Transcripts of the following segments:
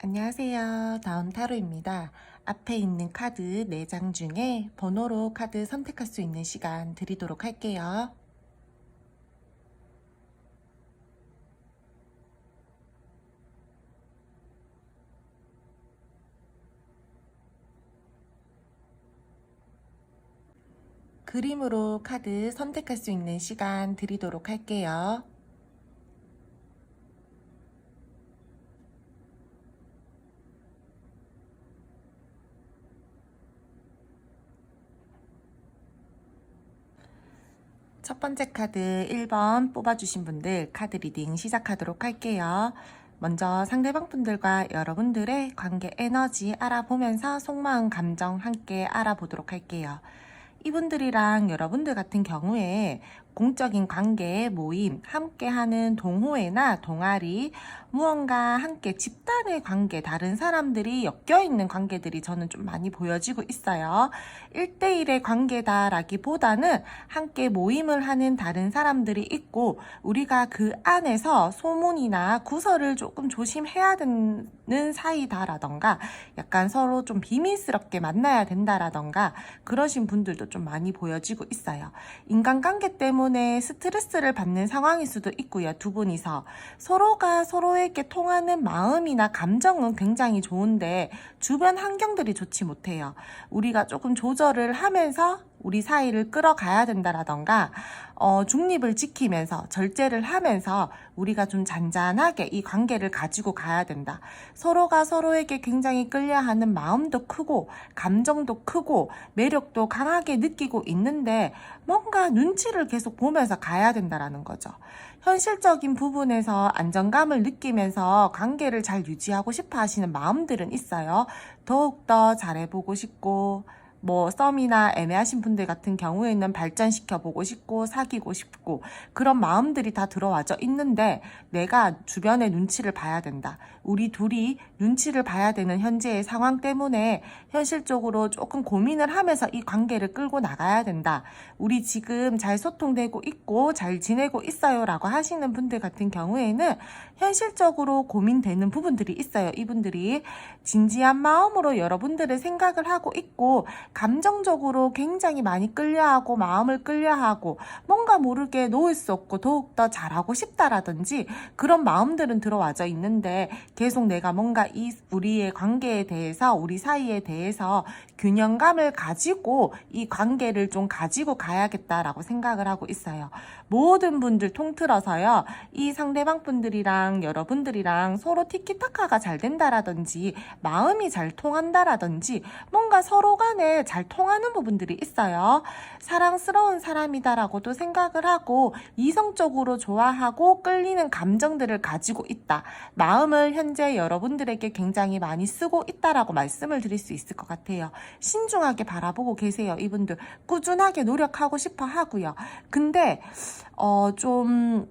안녕하세요. 다운타로입니다. 앞에 있는 카드 4장 중에 번호로 카드 선택할 수 있는 시간 드리도록 할게요. 그림으로 카드 선택할 수 있는 시간 드리도록 할게요. 첫 번째 카드 1번 뽑아주신 분들 카드 리딩 시작하도록 할게요. 먼저 상대방 분들과 여러분들의 관계 에너지 알아보면서 속마음 감정 함께 알아보도록 할게요. 이분들이랑 여러분들 같은 경우에 공적인 관계, 모임, 함께하는 동호회나 동아리, 무언가 함께 집단의 관계, 다른 사람들이 엮여있는 관계들이 저는 좀 많이 보여지고 있어요. 1대1의 관계다라기보다는 함께 모임을 하는 다른 사람들이 있고 우리가 그 안에서 소문이나 구설을 조금 조심해야 되는 사이다라던가 약간 서로 좀 비밀스럽게 만나야 된다라던가 그러신 분들도 좀 많이 보여지고 있어요. 인간관계 때문에 스트레스를 받는 상황일 수도 있고요. 두 분이서 서로가 서로에게 통하는 마음이나 감정은 굉장히 좋은데 주변 환경들이 좋지 못해요. 우리가 조금 조절을 하면서 우리 사이를 끌어가야 된다라던가 중립을 지키면서 절제를 하면서 우리가 좀 잔잔하게 이 관계를 가지고 가야 된다. 서로가 서로에게 굉장히 끌려하는 마음도 크고 감정도 크고 매력도 강하게 느끼고 있는데 뭔가 눈치를 계속 보면서 가야 된다라는 거죠. 현실적인 부분에서 안정감을 느끼면서 관계를 잘 유지하고 싶어 하시는 마음들은 있어요. 더욱더 잘해보고 싶고 썸이나 애매하신 분들 같은 경우에는 발전시켜보고 싶고 사귀고 싶고 그런 마음들이 다 들어와져 있는데 내가 주변의 눈치를 봐야 된다. 우리 둘이 눈치를 봐야 되는 현재의 상황 때문에 현실적으로 조금 고민을 하면서 이 관계를 끌고 나가야 된다. 우리 지금 잘 소통되고 있고 잘 지내고 있어요 라고 하시는 분들 같은 경우에는 현실적으로 고민되는 부분들이 있어요. 이분들이 진지한 마음으로 여러분들의 생각을 하고 있고 감정적으로 굉장히 많이 끌려하고 마음을 끌려하고 뭔가 모르게 놓을 수 없고 더욱더 잘하고 싶다라든지 그런 마음들은 들어와져 있는데 계속 내가 뭔가 우리의 관계에 대해서 우리 사이에 대해서 균형감을 가지고 이 관계를 좀 가지고 가야겠다라고 생각을 하고 있어요. 모든 분들 통틀어서요. 이 상대방 분들이랑 여러분들이랑 서로 티키타카가 잘 된다라든지 마음이 잘 통한다라든지 뭔가 서로 간에 잘 통하는 부분들이 있어요. 사랑스러운 사람이다라고도 생각을 하고 이성적으로 좋아하고 끌리는 감정들을 가지고 있다. 마음을 현재 여러분들에게 굉장히 많이 쓰고 있다라고 말씀을 드릴 수 있을 것 같아요. 신중하게 바라보고 계세요. 이분들 꾸준하게 노력하고 싶어 하고요. 근데 좀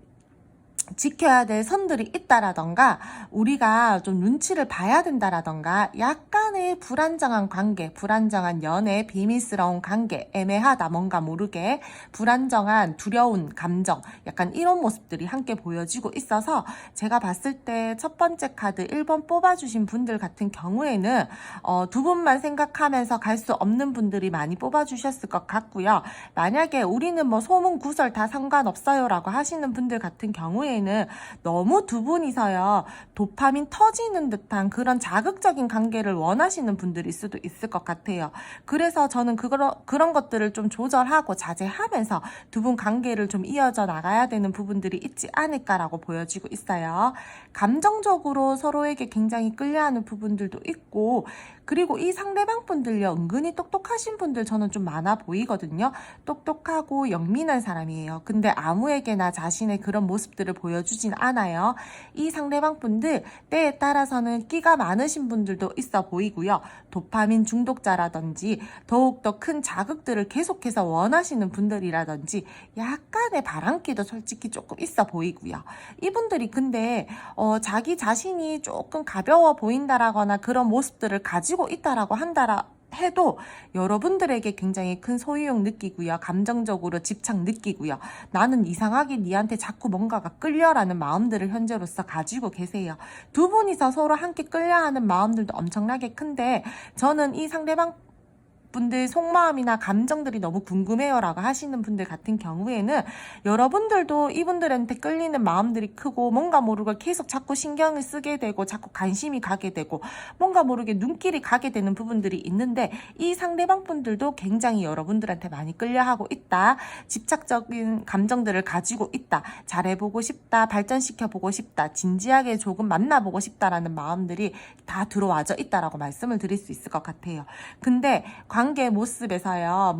지켜야 될 선들이 있다라던가 우리가 좀 눈치를 봐야 된다라던가 약간의 불안정한 관계, 불안정한 연애, 비밀스러운 관계, 애매하다 뭔가 모르게 불안정한 두려운 감정 약간 이런 모습들이 함께 보여지고 있어서 제가 봤을 때 첫 번째 카드 1번 뽑아주신 분들 같은 경우에는 두 분만 생각하면서 갈 수 없는 분들이 많이 뽑아주셨을 것 같고요. 만약에 우리는 뭐 소문 구설 다 상관없어요 라고 하시는 분들 같은 경우에 너무 두 분이서요 도파민 터지는 듯한 그런 자극적인 관계를 원하시는 분들일 수도 있을 것 같아요. 그래서 저는 그런 것들을 좀 조절하고 자제하면서 두 분 관계를 좀 이어져 나가야 되는 부분들이 있지 않을까라고 보여지고 있어요. 감정적으로 서로에게 굉장히 끌려하는 부분들도 있고 그리고 이 상대방 분들요 은근히 똑똑하신 분들 저는 좀 많아 보이거든요. 똑똑하고 영민한 사람이에요. 근데 아무에게나 자신의 그런 모습들을 보여주진 않아요. 이 상대방 분들 때에 따라서는 끼가 많으신 분들도 있어 보이고요. 도파민 중독자라든지 더욱더 큰 자극들을 계속해서 원하시는 분들이라든지 약간의 바람기도 솔직히 조금 있어 보이고요. 이분들이 근데 자기 자신이 조금 가벼워 보인다라거나 그런 모습들을 가지고 있다라고 해도 여러분들에게 굉장히 큰 소유욕 느끼고요. 감정적으로 집착 느끼고요. 나는 이상하게 니한테 자꾸 뭔가가 끌려라는 마음들을 현재로서 가지고 계세요. 두 분이서 서로 함께 끌려하는 마음들도 엄청나게 큰데 저는 이 상대방 분들 속마음이나 감정들이 너무 궁금해요 라고 하시는 분들 같은 경우에는 여러분들도 이분들한테 끌리는 마음들이 크고 뭔가 모르게 계속 자꾸 신경을 쓰게 되고 자꾸 관심이 가게 되고 뭔가 모르게 눈길이 가게 되는 부분들이 있는데 이 상대방 분들도 굉장히 여러분들한테 많이 끌려하고 있다. 집착적인 감정들을 가지고 있다. 잘해보고 싶다. 발전시켜보고 싶다. 진지하게 조금 만나보고 싶다라는 마음들이 다 들어와져 있다라고 말씀을 드릴 수 있을 것 같아요. 근데 관계 모습에서요,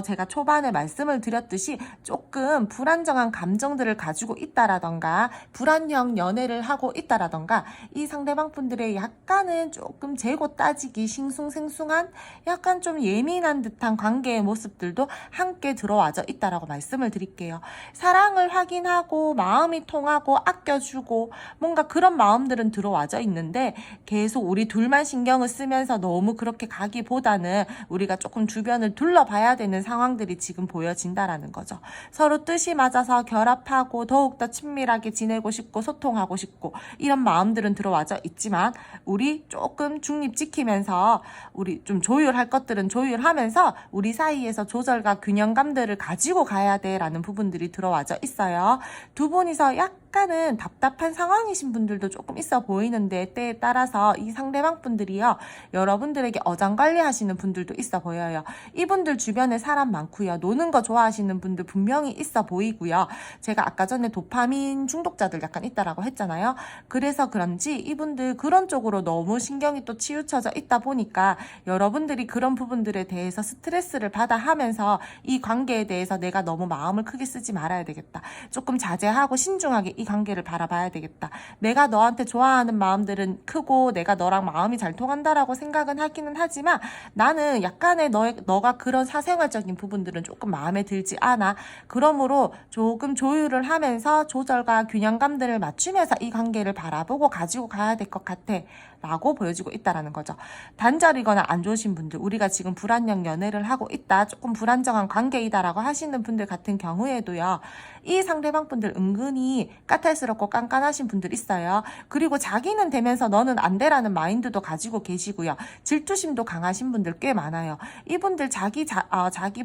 제가 초반에 말씀을 드렸듯이 조금 불안정한 감정들을 가지고 있다라던가, 불안형 연애를 하고 있다라던가, 이 상대방 분들의 약간은 조금 재고 따지기 싱숭생숭한, 약간 좀 예민한 듯한 관계의 모습들도 함께 들어와져 있다라고 말씀을 드릴게요. 사랑을 확인하고, 마음이 통하고, 아껴주고, 뭔가 그런 마음들은 들어와져 있는데, 계속 우리 둘만 신경을 쓰면서 너무 그렇게 가기보다는 우리가 조금 주변을 둘러봐야 되는 상황들이 지금 보여진다라는 거죠. 서로 뜻이 맞아서 결합하고 더욱더 친밀하게 지내고 싶고 소통하고 싶고 이런 마음들은 들어와져 있지만 우리 조금 중립 지키면서 우리 좀 조율할 것들은 조율하면서 우리 사이에서 조절과 균형감들을 가지고 가야 돼라는 부분들이 들어와져 있어요. 두 분이서 약간은 답답한 상황이신 분들도 조금 있어 보이는데 때에 따라서 이 상대방 분들이요. 여러분들에게 어장관리하시는 분들도 있어 보여요. 이분들 주변에 사람 많고요. 노는 거 좋아하시는 분들 분명히 있어 보이고요. 제가 아까 전에 도파민 중독자들 약간 있다라고 했잖아요. 그래서 그런지 이분들 그런 쪽으로 너무 신경이 또 치우쳐져 있다 보니까 여러분들이 그런 부분들에 대해서 스트레스를 받아 하면서 이 관계에 대해서 내가 너무 마음을 크게 쓰지 말아야 되겠다. 조금 자제하고 신중하게 이 관계를 바라봐야 되겠다. 내가 너한테 좋아하는 마음들은 크고 내가 너랑 마음이 잘 통한다라고 생각은 하기는 하지만 나는 약간의 너가 그런 사생활적인 부분들은 조금 마음에 들지 않아. 그러므로 조금 조율을 하면서 조절과 균형감들을 맞추면서 이 관계를 바라보고 가지고 가야 될 것 같아 라고 보여지고 있다라는 거죠. 단절이거나 안 좋으신 분들, 우리가 지금 불안형 연애를 하고 있다, 조금 불안정한 관계이다라고 하시는 분들 같은 경우에도요, 이 상대방 분들 은근히 까탈스럽고 깐깐하신 분들 있어요. 그리고 자기는 되면서 너는 안 돼라는 마인드도 가지고 계시고요. 질투심도 강하신 분들 꽤 많아요. 이분들 자기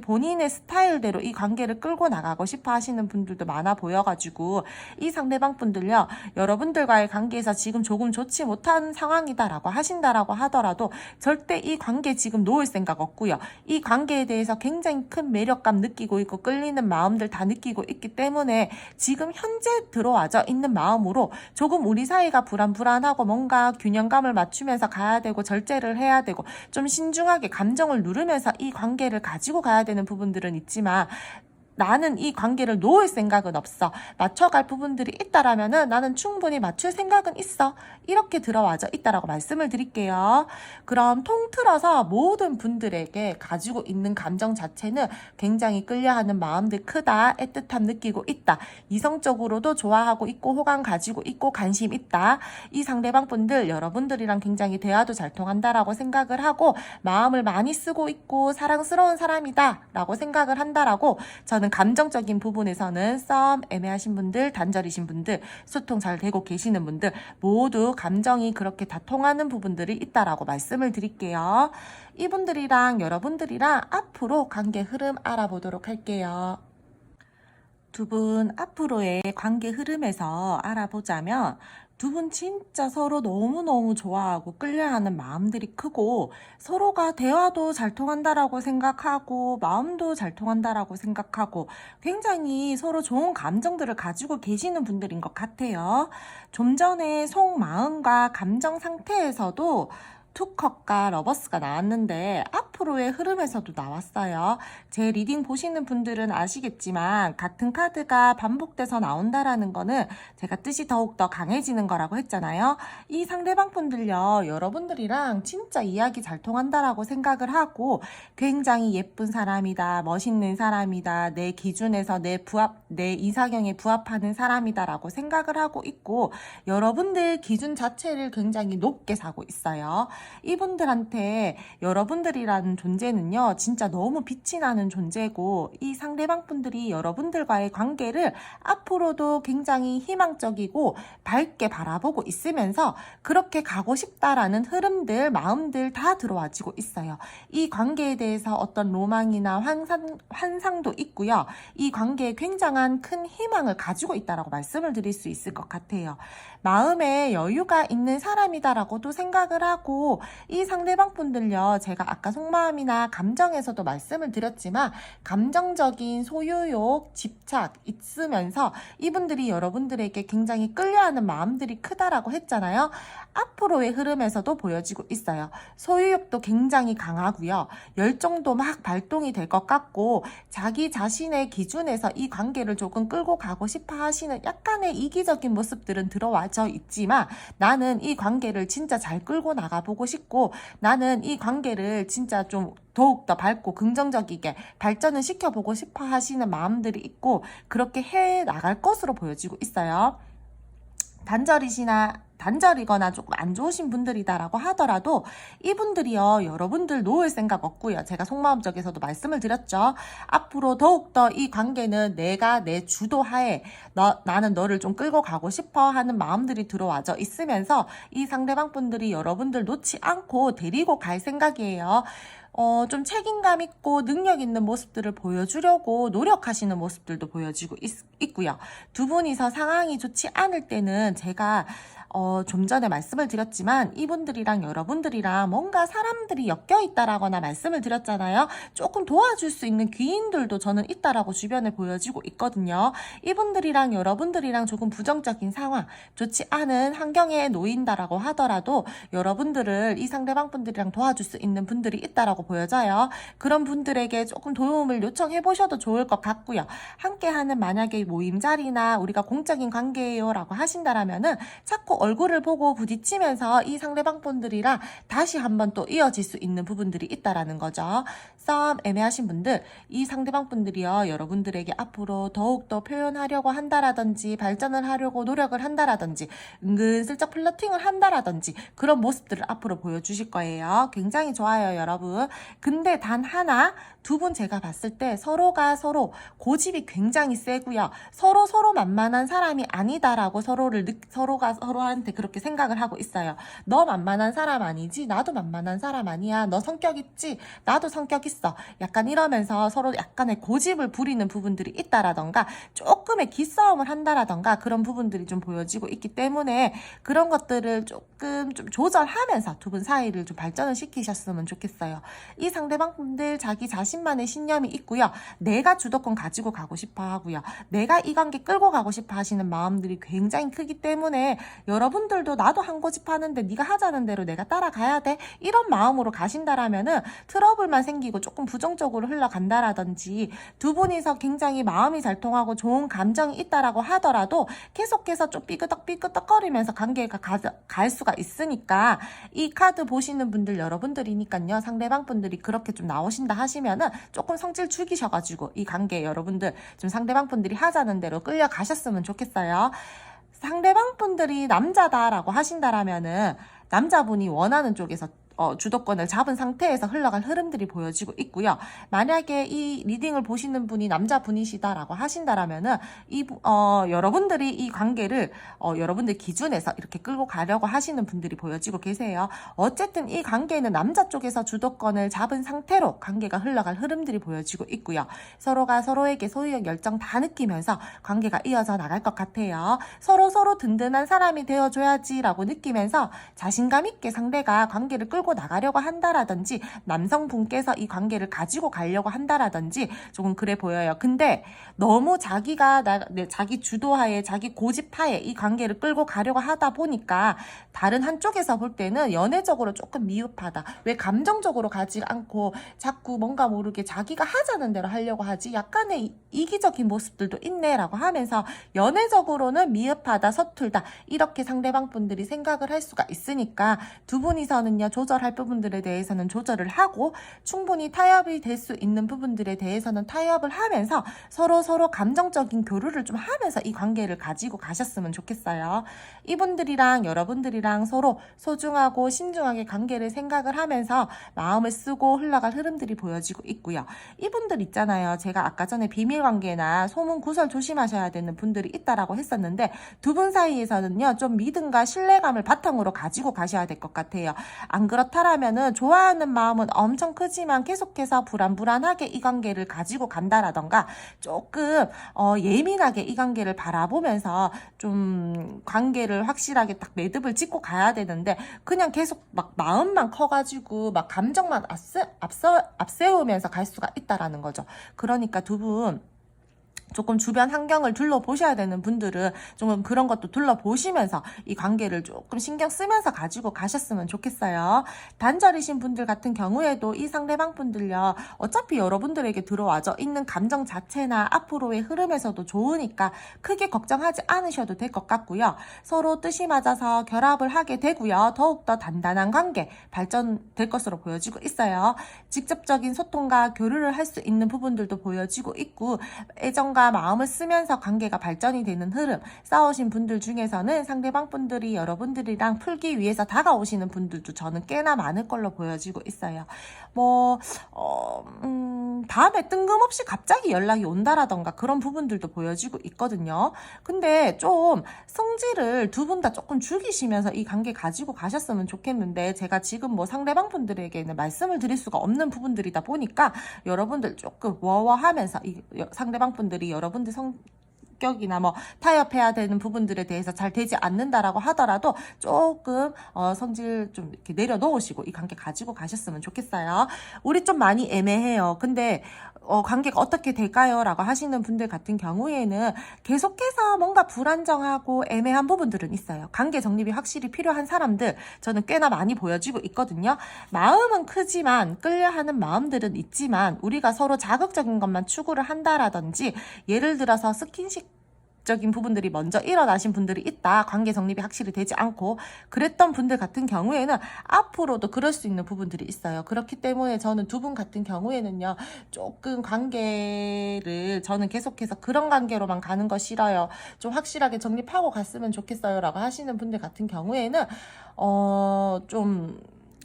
본인의 스타일대로 이 관계를 끌고 나가고 싶어 하시는 분들도 많아 보여가지고 이 상대방 분들요, 여러분들과의 관계에서 지금 조금 좋지 못한 상황이다라고 하신다라고 하더라도 절대 이 관계 지금 놓을 생각 없고요. 이 관계에 대해서 굉장히 큰 매력감 느끼고 있고 끌리는 마음들 다 느끼고 있기 때문에 지금 현재 들어와져 있는 마음으로 조금 우리 사이가 불안불안하고 뭔가 균형감을 맞추면서 가야 되고 절제를 해야 되고 좀 신중하게 감정을 누르면서 이 관계를 가지고 가야 되는 부분들은 있지만 나는 이 관계를 놓을 생각은 없어. 맞춰갈 부분들이 있다라면은 나는 충분히 맞출 생각은 있어. 이렇게 들어와져 있다라고 말씀을 드릴게요. 그럼 통틀어서 모든 분들에게 가지고 있는 감정 자체는 굉장히 끌려하는 마음들 크다. 애틋함 느끼고 있다. 이성적으로도 좋아하고 있고 호감 가지고 있고 관심 있다. 이 상대방 분들 여러분들이랑 굉장히 대화도 잘 통한다라고 생각을 하고 마음을 많이 쓰고 있고 사랑스러운 사람이다 라고 생각을 한다라고 저는 감정적인 부분에서는 썸 애매하신 분들, 단절이신 분들, 소통 잘 되고 계시는 분들 모두 감정이 그렇게 다 통하는 부분들이 있다라고 말씀을 드릴게요. 이분들이랑 여러분들이랑 앞으로 관계 흐름 알아보도록 할게요. 두 분 앞으로의 관계 흐름에서 알아보자면 두 분 진짜 서로 너무너무 좋아하고 끌려하는 마음들이 크고 서로가 대화도 잘 통한다라고 생각하고 마음도 잘 통한다라고 생각하고 굉장히 서로 좋은 감정들을 가지고 계시는 분들인 것 같아요. 좀 전에 속마음과 감정 상태에서도 투컵과 러버스가 나왔는데 앞으로의 흐름에서도 나왔어요. 제 리딩 보시는 분들은 아시겠지만 같은 카드가 반복돼서 나온다라는 거는 제가 뜻이 더욱더 강해지는 거라고 했잖아요. 이 상대방 분들요, 여러분들이랑 진짜 이야기 잘 통한다라고 생각을 하고 굉장히 예쁜 사람이다, 멋있는 사람이다, 내 기준에서 내 이상형에 부합하는 사람이다라고 생각을 하고 있고 여러분들 기준 자체를 굉장히 높게 사고 있어요. 이분들한테 여러분들이라는 존재는요, 진짜 너무 빛이 나는 존재고, 이 상대방 분들이 여러분들과의 관계를 앞으로도 굉장히 희망적이고 밝게 바라보고 있으면서 그렇게 가고 싶다라는 흐름들, 마음들 다 들어와지고 있어요. 이 관계에 대해서 어떤 로망이나 환상도 있고요. 이 관계에 굉장한 큰 희망을 가지고 있다라고 말씀을 드릴 수 있을 것 같아요. 마음에 여유가 있는 사람이다라고도 생각을 하고, 이 상대방 분들요, 제가 아까 속마음이나 감정에서도 말씀을 드렸지만 감정적인 소유욕, 집착 있으면서 이분들이 여러분들에게 굉장히 끌려하는 마음들이 크다라고 했잖아요. 앞으로의 흐름에서도 보여지고 있어요. 소유욕도 굉장히 강하고요. 열정도 막 발동이 될 것 같고, 자기 자신의 기준에서 이 관계를 조금 끌고 가고 싶어 하시는 약간의 이기적인 모습들은 들어와져 있지만, 나는 이 관계를 진짜 잘 끌고 나가보고 싶고, 나는 이 관계를 진짜 좀 더욱더 밝고 긍정적이게 발전을 시켜보고 싶어 하시는 마음들이 있고, 그렇게 해 나갈 것으로 보여지고 있어요. 단절이거나 조금 안 좋으신 분들이다라고 하더라도 이분들이요, 여러분들 놓을 생각 없고요. 제가 속마음 쪽에서도 말씀을 드렸죠. 앞으로 더욱더 이 관계는 내가 내 주도하에 나는 너를 좀 끌고 가고 싶어 하는 마음들이 들어와져 있으면서 이 상대방 분들이 여러분들 놓지 않고 데리고 갈 생각이에요. 좀 책임감 있고 능력 있는 모습들을 보여주려고 노력하시는 모습들도 보여지고 있고요. 두 분이서 상황이 좋지 않을 때는 제가 좀 전에 말씀을 드렸지만 이분들이랑 여러분들이랑 뭔가 사람들이 엮여 있다라거나 말씀을 드렸잖아요. 조금 도와줄 수 있는 귀인들도 저는 있다라고 주변에 보여지고 있거든요. 이분들이랑 여러분들이랑 조금 부정적인 상황, 좋지 않은 환경에 놓인다라고 하더라도 여러분들을 이 상대방 분들이랑 도와줄 수 있는 분들이 있다라고 보여져요. 그런 분들에게 조금 도움을 요청해 보셔도 좋을 것 같고요. 함께하는 만약에 모임 자리나 우리가 공적인 관계예요라고 하신다라면은 자꾸 얼굴을 보고 부딪히면서 이 상대방 분들이랑 다시 한번 또 이어질 수 있는 부분들이 있다라는 거죠. 싸움 애매하신 분들, 이 상대방 분들이요, 여러분들에게 앞으로 더욱더 표현하려고 한다라든지 발전을 하려고 노력을 한다라든지 은근슬쩍 플러팅을 한다라든지 그런 모습들을 앞으로 보여주실 거예요. 굉장히 좋아요, 여러분. 근데 단 하나, 두 분 제가 봤을 때 서로가 서로 고집이 굉장히 세고요. 서로 만만한 사람이 아니다라고 서로가 서로한테 그렇게 생각을 하고 있어요. 너 만만한 사람 아니지? 나도 만만한 사람 아니야. 너 성격 있지? 나도 성격 있어. 약간 이러면서 서로 약간의 고집을 부리는 부분들이 있다라던가 조금의 기싸움을 한다라던가 그런 부분들이 좀 보여지고 있기 때문에 그런 것들을 조금 좀 조절하면서 두 분 사이를 좀 발전을 시키셨으면 좋겠어요. 이 상대방 분들 자기 자신만의 신념이 있고요. 내가 주도권 가지고 가고 싶어 하고요. 내가 이 관계 끌고 가고 싶어 하시는 마음들이 굉장히 크기 때문에 여러분들도 나도 한 고집 하는데 네가 하자는 대로 내가 따라가야 돼? 이런 마음으로 가신다라면은 트러블만 생기고 조금 부정적으로 흘러간다라든지 두 분이서 굉장히 마음이 잘 통하고 좋은 감정이 있다라고 하더라도 계속해서 좀 삐끄덕거리면서 관계가 갈 수가 있으니까 이 카드 보시는 분들 여러분들이니까요. 상대방 분들이 그렇게 좀 나오신다 하시면은 조금 성질 죽이셔가지고 이 관계 여러분들 좀 상대방 분들이 하자는 대로 끌려가셨으면 좋겠어요. 상대방 분들이 남자다라고 하신다라면은 남자분이 원하는 쪽에서 주도권을 잡은 상태에서 흘러갈 흐름들이 보여지고 있고요. 만약에 이 리딩을 보시는 분이 남자분이시다라고 하신다라면은 여러분들이 이 관계를 여러분들 기준에서 이렇게 끌고 가려고 하시는 분들이 보여지고 계세요. 어쨌든 이 관계는 남자 쪽에서 주도권을 잡은 상태로 관계가 흘러갈 흐름들이 보여지고 있고요. 서로가 서로에게 소유욕 열정 다 느끼면서 관계가 이어져 나갈 것 같아요. 서로 든든한 사람이 되어줘야지라고 느끼면서 자신감 있게 상대가 관계를 끌고 나가려고 한다라든지 남성분께서 이 관계를 가지고 가려고 한다라든지 조금 그래 보여요. 근데 너무 자기가 자기 주도하에 자기 고집하에 이 관계를 끌고 가려고 하다 보니까 다른 한쪽에서 볼 때는 연애적으로 조금 미흡하다. 왜 감정적으로 가지 않고 자꾸 뭔가 모르게 자기가 하자는 대로 하려고 하지? 약간의 이기적인 모습들도 있네라고 하면서 연애적으로는 미흡하다, 서툴다 이렇게 상대방 분들이 생각을 할 수가 있으니까 두 분이서는요, 조절할 부분들에 대해서는 조절을 하고 충분히 타협이 될 수 있는 부분들에 대해서는 타협을 하면서 서로 감정적인 교류를 좀 하면서 이 관계를 가지고 가셨으면 좋겠어요. 이분들이랑 여러분들이랑 서로 소중하고 신중하게 관계를 생각을 하면서 마음을 쓰고 흘러갈 흐름들이 보여지고 있고요. 이분들 있잖아요. 제가 아까 전에 비밀관계나 소문 구설 조심하셔야 되는 분들이 있다라고 했었는데 두 분 사이에서는요, 좀 믿음과 신뢰감을 바탕으로 가지고 가셔야 될 것 같아요. 안 그렇다라면은 좋아하는 마음은 엄청 크지만 계속해서 불안불안하게 이 관계를 가지고 간다라던가 조금 예민하게 이 관계를 바라보면서 좀 관계를 확실하게 딱 매듭을 짓고 가야 되는데 그냥 계속 막 마음만 커가지고 막 감정만 앞세우면서 갈 수가 있다라는 거죠. 그러니까 두 분 조금 주변 환경을 둘러보셔야 되는 분들은 조금 그런 것도 둘러보시면서 이 관계를 조금 신경 쓰면서 가지고 가셨으면 좋겠어요. 단절이신 분들 같은 경우에도 이 상대방 분들요, 어차피 여러분들에게 들어와져 있는 감정 자체나 앞으로의 흐름에서도 좋으니까 크게 걱정하지 않으셔도 될 것 같고요. 서로 뜻이 맞아서 결합을 하게 되고요. 더욱더 단단한 관계 발전될 것으로 보여지고 있어요. 직접적인 소통과 교류를 할 수 있는 부분들도 보여지고 있고 애정과 마음을 쓰면서 관계가 발전이 되는 흐름, 싸우신 분들 중에서는 상대방 분들이 여러분들이랑 풀기 위해서 다가오시는 분들도 저는 꽤나 많을 걸로 보여지고 있어요. 다음에 뜬금없이 갑자기 연락이 온다라던가 그런 부분들도 보여지고 있거든요. 근데 좀 성질을 두 분 다 조금 죽이시면서 이 관계 가지고 가셨으면 좋겠는데 제가 지금 뭐 상대방 분들에게는 말씀을 드릴 수가 없는 부분들이다 보니까 여러분들 조금 워워하면서 이 상대방 분들이 여러분들 성격이나 뭐 타협해야 되는 부분들에 대해서 잘 되지 않는다라고 하더라도 조금 성질 좀 이렇게 내려놓으시고 이 관계 가지고 가셨으면 좋겠어요. 우리 좀 많이 애매해요. 근데 관계가 어떻게 될까요? 라고 하시는 분들 같은 경우에는 계속해서 뭔가 불안정하고 애매한 부분들은 있어요. 관계 정립이 확실히 필요한 사람들 저는 꽤나 많이 보여지고 있거든요. 마음은 크지만 끌려하는 마음들은 있지만 우리가 서로 자극적인 것만 추구를 한다라든지 예를 들어서 스킨십 적인 부분들이 먼저 일어나신 분들이 있다. 관계 정립이 확실히 되지 않고 그랬던 분들 같은 경우에는 앞으로도 그럴 수 있는 부분들이 있어요. 그렇기 때문에 저는 두 분 같은 경우에는요, 조금 관계를 저는 계속해서 그런 관계로만 가는 거 싫어요. 좀 확실하게 정립하고 갔으면 좋겠어요 라고 하시는 분들 같은 경우에는 좀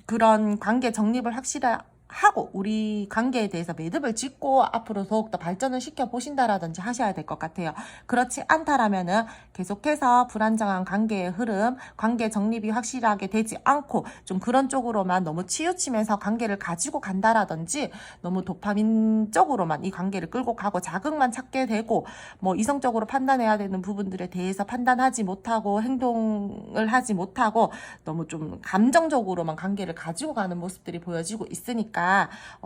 그런 관계 정립을 확실히 하고 우리 관계에 대해서 매듭을 짓고 앞으로 더욱더 발전을 시켜 보신다라든지 하셔야 될 것 같아요. 그렇지 않다라면은 계속해서 불안정한 관계의 흐름, 관계 정립이 확실하게 되지 않고 좀 그런 쪽으로만 너무 치우치면서 관계를 가지고 간다라든지 너무 도파민 쪽으로만 이 관계를 끌고 가고 자극만 찾게 되고 뭐 이성적으로 판단해야 되는 부분들에 대해서 판단하지 못하고 행동을 하지 못하고 너무 좀 감정적으로만 관계를 가지고 가는 모습들이 보여지고 있으니까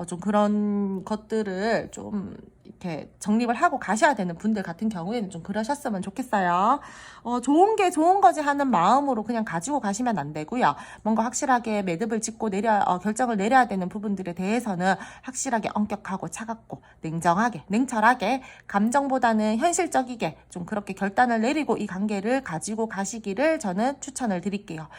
좀 그런 것들을 좀 이렇게 정립을 하고 가셔야 되는 분들 같은 경우에는 좀 그러셨으면 좋겠어요. 좋은 게 좋은 거지 하는 마음으로 그냥 가지고 가시면 안 되고요. 뭔가 확실하게 매듭을 짓고 결정을 내려야 되는 부분들에 대해서는 확실하게 엄격하고 차갑고 냉정하게, 냉철하게 감정보다는 현실적이게 좀 그렇게 결단을 내리고 이 관계를 가지고 가시기를 저는 추천을 드릴게요.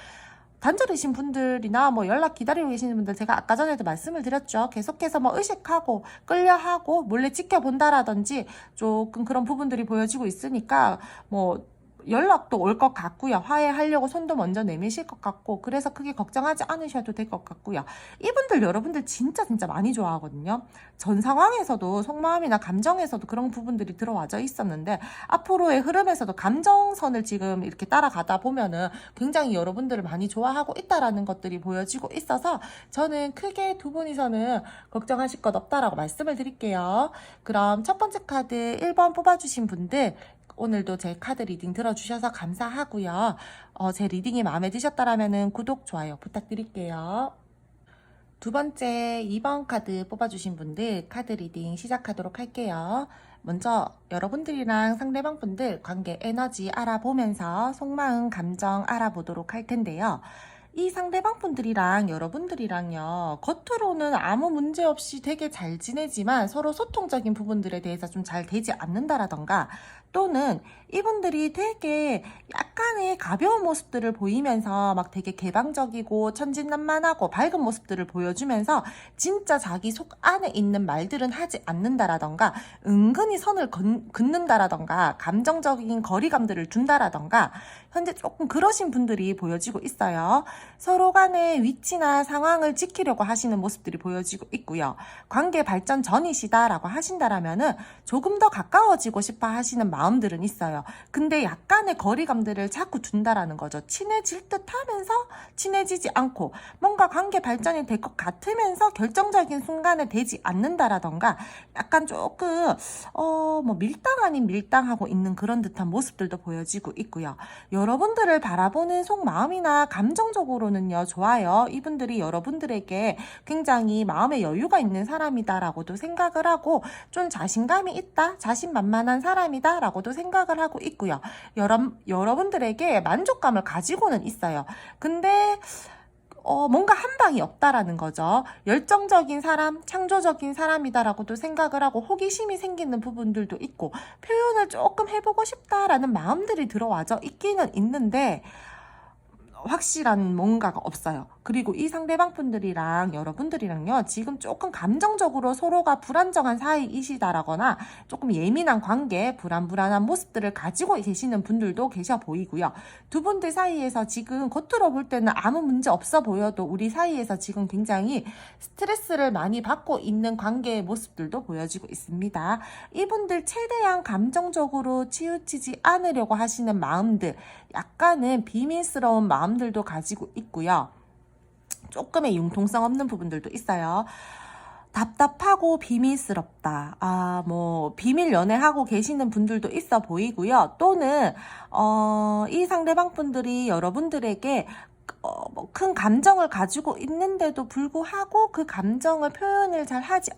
단절이신 분들이나 뭐 연락 기다리고 계시는 분들 제가 아까 전에도 말씀을 드렸죠. 계속해서 뭐 의식하고 끌려하고 몰래 지켜본다라든지 조금 그런 부분들이 보여지고 있으니까 뭐 연락도 올 것 같고요. 화해하려고 손도 먼저 내미실 것 같고 그래서 크게 걱정하지 않으셔도 될 것 같고요. 이분들 여러분들 진짜 많이 좋아하거든요. 전 상황에서도 속마음이나 감정에서도 그런 부분들이 들어와져 있었는데 앞으로의 흐름에서도 감정선을 지금 이렇게 따라가다 보면은 굉장히 여러분들을 많이 좋아하고 있다라는 것들이 보여지고 있어서 저는 크게 두 분이서는 걱정하실 것 없다라고 말씀을 드릴게요. 그럼 첫 번째 카드 1번 뽑아주신 분들 오늘도 제 카드 리딩 들어주셔서 감사하고요. 제 리딩이 마음에 드셨다라면 구독, 좋아요 부탁드릴게요. 두 번째 2번 카드 뽑아주신 분들 카드 리딩 시작하도록 할게요. 먼저 여러분들이랑 상대방 분들 관계 에너지 알아보면서 속마음 감정 알아보도록 할 텐데요. 이 상대방 분들이랑 여러분들이랑요, 겉으로는 아무 문제 없이 되게 잘 지내지만 서로 소통적인 부분들에 대해서 좀 잘 되지 않는다라던가 또는 이분들이 되게 약간의 가벼운 모습들을 보이면서 막 되게 개방적이고 천진난만하고 밝은 모습들을 보여주면서 진짜 자기 속 안에 있는 말들은 하지 않는다라던가 은근히 선을 긋는다라던가 감정적인 거리감들을 둔다라던가 현재 조금 그러신 분들이 보여지고 있어요. 서로 간의 위치나 상황을 지키려고 하시는 모습들이 보여지고 있고요. 관계 발전 전이시다라고 하신다라면은 조금 더 가까워지고 싶어 하시는 마음들은 있어요. 근데 약간의 거리감들을 자꾸 둔다라는 거죠. 친해질 듯 하면서 친해지지 않고 뭔가 관계 발전이 될 것 같으면서 결정적인 순간에 되지 않는다라던가 약간 조금 뭐 밀당 아닌 밀당하고 있는 그런 듯한 모습들도 보여지고 있고요. 여러분들을 바라보는 속마음이나 감정적으로는요, 좋아요. 이분들이 여러분들에게 굉장히 마음의 여유가 있는 사람이다라고도 생각을 하고 좀 자신감이 있다, 자신만만한 사람이다라고도 생각을 하고 있고요. 여러분들에게 만족감을 가지고는 있어요. 근데 뭔가 한 방이 없다라는 거죠. 열정적인 사람, 창조적인 사람이다라고도 생각을 하고 호기심이 생기는 부분들도 있고 표현을 조금 해보고 싶다라는 마음들이 들어와져 있기는 있는데 확실한 뭔가가 없어요. 그리고 이 상대방 분들이랑 여러분들이랑요, 지금 조금 감정적으로 서로가 불안정한 사이이시다라거나 조금 예민한 관계, 불안한 모습들을 가지고 계시는 분들도 계셔 보이고요. 두 분들 사이에서 지금 겉으로 볼 때는 아무 문제 없어 보여도 우리 사이에서 지금 굉장히 스트레스를 많이 받고 있는 관계의 모습들도 보여지고 있습니다. 이분들 최대한 감정적으로 치우치지 않으려고 하시는 마음들, 약간은 비밀스러운 마음들도 가지고 있고요. 조금의 융통성 없는 부분들도 있어요. 답답하고 비밀스럽다. 뭐 비밀 연애하고 계시는 분들도 있어 보이고요. 또는 이 상대방 분들이 여러분들에게 뭐 큰 감정을 가지고 있는데도 불구하고 그 감정을 표현을 잘 하지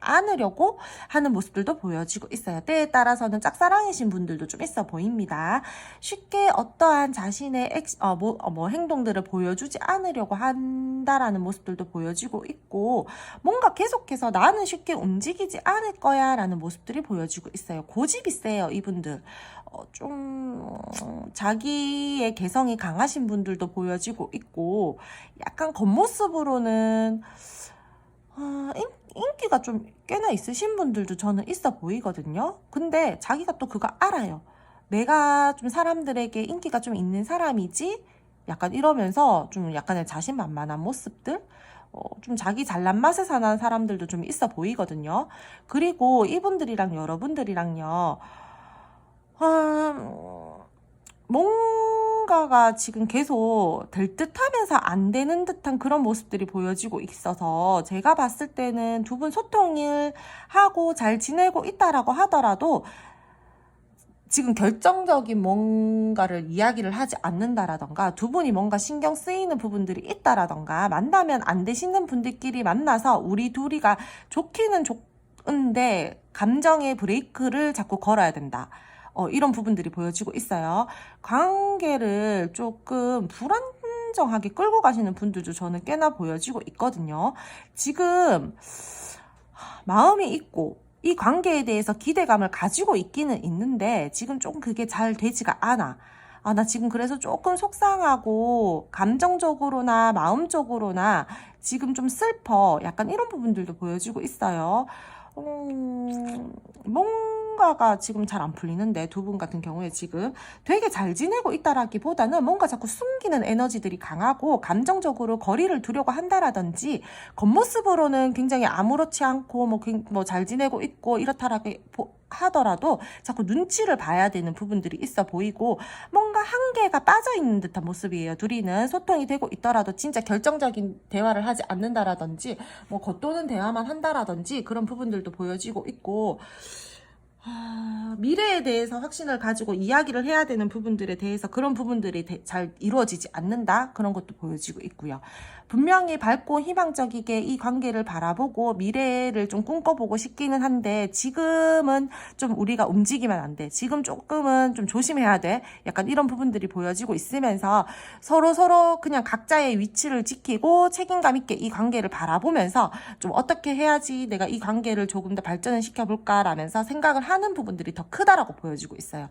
않으려고 하는 모습들도 보여지고 있어요. 때에 따라서는 짝사랑이신 분들도 좀 있어 보입니다. 쉽게 어떠한 자신의 행동들을 보여주지 않으려고 한다라는 모습들도 보여지고 있고 뭔가 계속해서 나는 쉽게 움직이지 않을 거야 라는 모습들이 보여지고 있어요. 고집이 세요, 이분들. 좀 자기의 개성이 강하신 분들도 보여지고 있고 약간 겉모습으로는 인기가 좀 꽤나 있으신 분들도 저는 있어 보이거든요. 근데 자기가 또 그거 알아요. 내가 좀 사람들에게 인기가 좀 있는 사람이지? 약간 이러면서 좀 약간의 자신만만한 모습들? 좀 자기 잘난 맛에 사는 사람들도 좀 있어 보이거든요. 그리고 이분들이랑 여러분들이랑요, 뭔가가 지금 계속 될 듯하면서 안 되는 듯한 그런 모습들이 보여지고 있어서 제가 봤을 때는 두 분 소통을 하고 잘 지내고 있다라고 하더라도 지금 결정적인 뭔가를 이야기를 하지 않는다라던가 두 분이 뭔가 신경 쓰이는 부분들이 있다라던가 만나면 안 되시는 분들끼리 만나서 우리 둘이가 좋기는 좋은데 감정의 브레이크를 자꾸 걸어야 된다. 이런 부분들이 보여지고 있어요. 관계를 조금 불안정하게 끌고 가시는 분들도 저는 꽤나 보여지고 있거든요. 지금 마음이 있고 이 관계에 대해서 기대감을 가지고 있기는 있는데 지금 조금 그게 잘 되지가 않아. 나 지금 그래서 조금 속상하고 감정적으로나 마음적으로나 지금 좀 슬퍼. 약간 이런 부분들도 보여지고 있어요. 뭔가가 지금 잘 안 풀리는데 두 분 같은 경우에 지금 되게 잘 지내고 있다라기보다는 뭔가 자꾸 숨기는 에너지들이 강하고 감정적으로 거리를 두려고 한다라든지 겉모습으로는 굉장히 아무렇지 않고 뭐 잘 지내고 있고 이렇다라고 하더라도 자꾸 눈치를 봐야 되는 부분들이 있어 보이고 뭔가 한계가 빠져 있는 듯한 모습이에요. 둘이는 소통이 되고 있더라도 진짜 결정적인 대화를 하지 않는다라든지 뭐 겉도는 대화만 한다라든지 그런 부분들도 보여지고 있고 미래에 대해서 확신을 가지고 이야기를 해야 되는 부분들에 대해서 그런 부분들이 잘 이루어지지 않는다 그런 것도 보여지고 있고요. 분명히 밝고 희망적이게 이 관계를 바라보고 미래를 좀 꿈꿔보고 싶기는 한데 지금은 좀 우리가 움직이면 안 돼. 지금 조금은 좀 조심해야 돼. 약간 이런 부분들이 보여지고 있으면서 서로 그냥 각자의 위치를 지키고 책임감 있게 이 관계를 바라보면서 좀 어떻게 해야지 내가 이 관계를 조금 더 발전을 시켜볼까라면서 생각을 하는 하는 부분들이 더 크다라고 보여지고 있어요.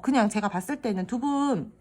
그냥 제가 봤을 때는 두 분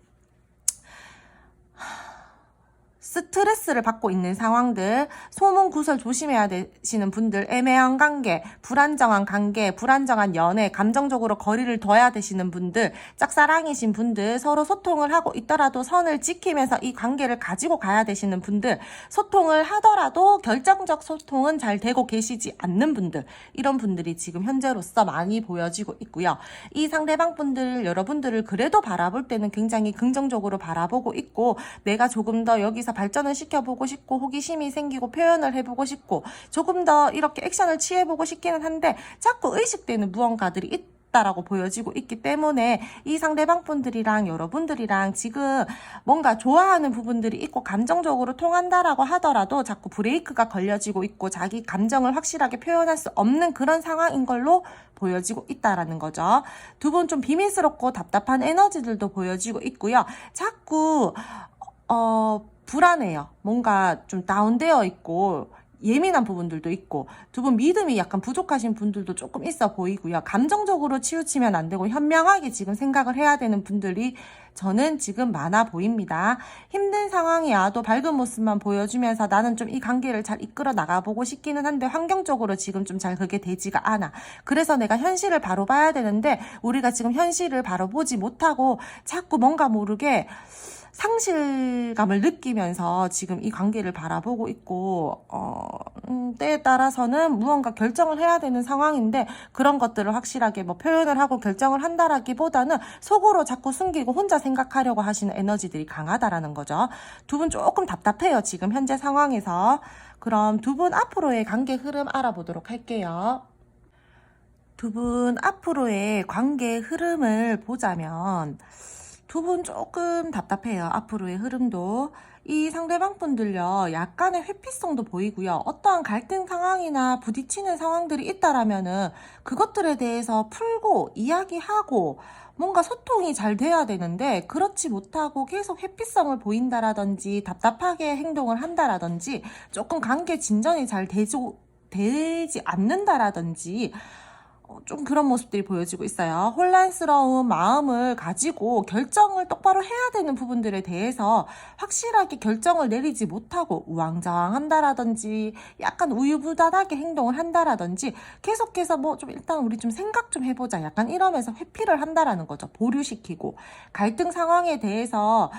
스트레스를 받고 있는 상황들, 소문구설 조심해야 되시는 분들, 애매한 관계, 불안정한 연애, 감정적으로 거리를 둬야 되시는 분들, 짝사랑이신 분들, 서로 소통을 하고 있더라도 선을 지키면서 이 관계를 가지고 가야 되시는 분들, 소통을 하더라도 결정적 소통은 잘 되고 계시지 않는 분들, 이런 분들이 지금 현재로서 많이 보여지고 있고요. 이 상대방 분들, 여러분들을 그래도 바라볼 때는 굉장히 긍정적으로 바라보고 있고, 내가 조금 더 여기서 발전을 시켜보고 싶고 호기심이 생기고 표현을 해보고 싶고 조금 더 이렇게 액션을 취해보고 싶기는 한데 자꾸 의식되는 무언가들이 있다라고 보여지고 있기 때문에 이 상대방 분들이랑 여러분들이랑 지금 뭔가 좋아하는 부분들이 있고 감정적으로 통한다라고 하더라도 자꾸 브레이크가 걸려지고 있고 자기 감정을 확실하게 표현할 수 없는 그런 상황인 걸로 보여지고 있다라는 거죠. 두 분 좀 비밀스럽고 답답한 에너지들도 보여지고 있고요. 자꾸 불안해요. 뭔가 좀 다운되어 있고 예민한 부분들도 있고 두 분 믿음이 약간 부족하신 분들도 조금 있어 보이고요. 감정적으로 치우치면 안 되고 현명하게 지금 생각을 해야 되는 분들이 저는 지금 많아 보입니다. 힘든 상황이 와도 밝은 모습만 보여주면서 나는 좀 이 관계를 잘 이끌어 나가보고 싶기는 한데 환경적으로 지금 좀 잘 그게 되지가 않아. 그래서 내가 현실을 바로 봐야 되는데 우리가 지금 현실을 바로 보지 못하고 자꾸 뭔가 모르게 상실감을 느끼면서 지금 이 관계를 바라보고 있고 때에 따라서는 무언가 결정을 해야 되는 상황인데 그런 것들을 확실하게 뭐 표현을 하고 결정을 한다라기보다는 속으로 자꾸 숨기고 혼자 생각하려고 하시는 에너지들이 강하다라는 거죠. 두 분 조금 답답해요. 지금 현재 상황에서. 그럼 두 분 앞으로의 관계 흐름 알아보도록 할게요. 두 분 앞으로의 관계 흐름을 보자면 두 분 조금 답답해요. 앞으로의 흐름도. 이 상대방 분들요. 약간의 회피성도 보이고요. 어떠한 갈등 상황이나 부딪히는 상황들이 있다라면은 그것들에 대해서 풀고 이야기하고 뭔가 소통이 잘 돼야 되는데 그렇지 못하고 계속 회피성을 보인다라든지 답답하게 행동을 한다라든지 조금 관계 진전이 잘 되지 않는다라든지 좀 그런 모습들이 보여지고 있어요. 혼란스러운 마음을 가지고 결정을 똑바로 해야 되는 부분들에 대해서 확실하게 결정을 내리지 못하고 우왕좌왕한다라든지 약간 우유부단하게 행동을 한다라든지 계속해서 뭐 좀 일단 우리 좀 생각 좀 해보자 약간 이러면서 회피를 한다라는 거죠. 보류시키고 갈등 상황에 대해서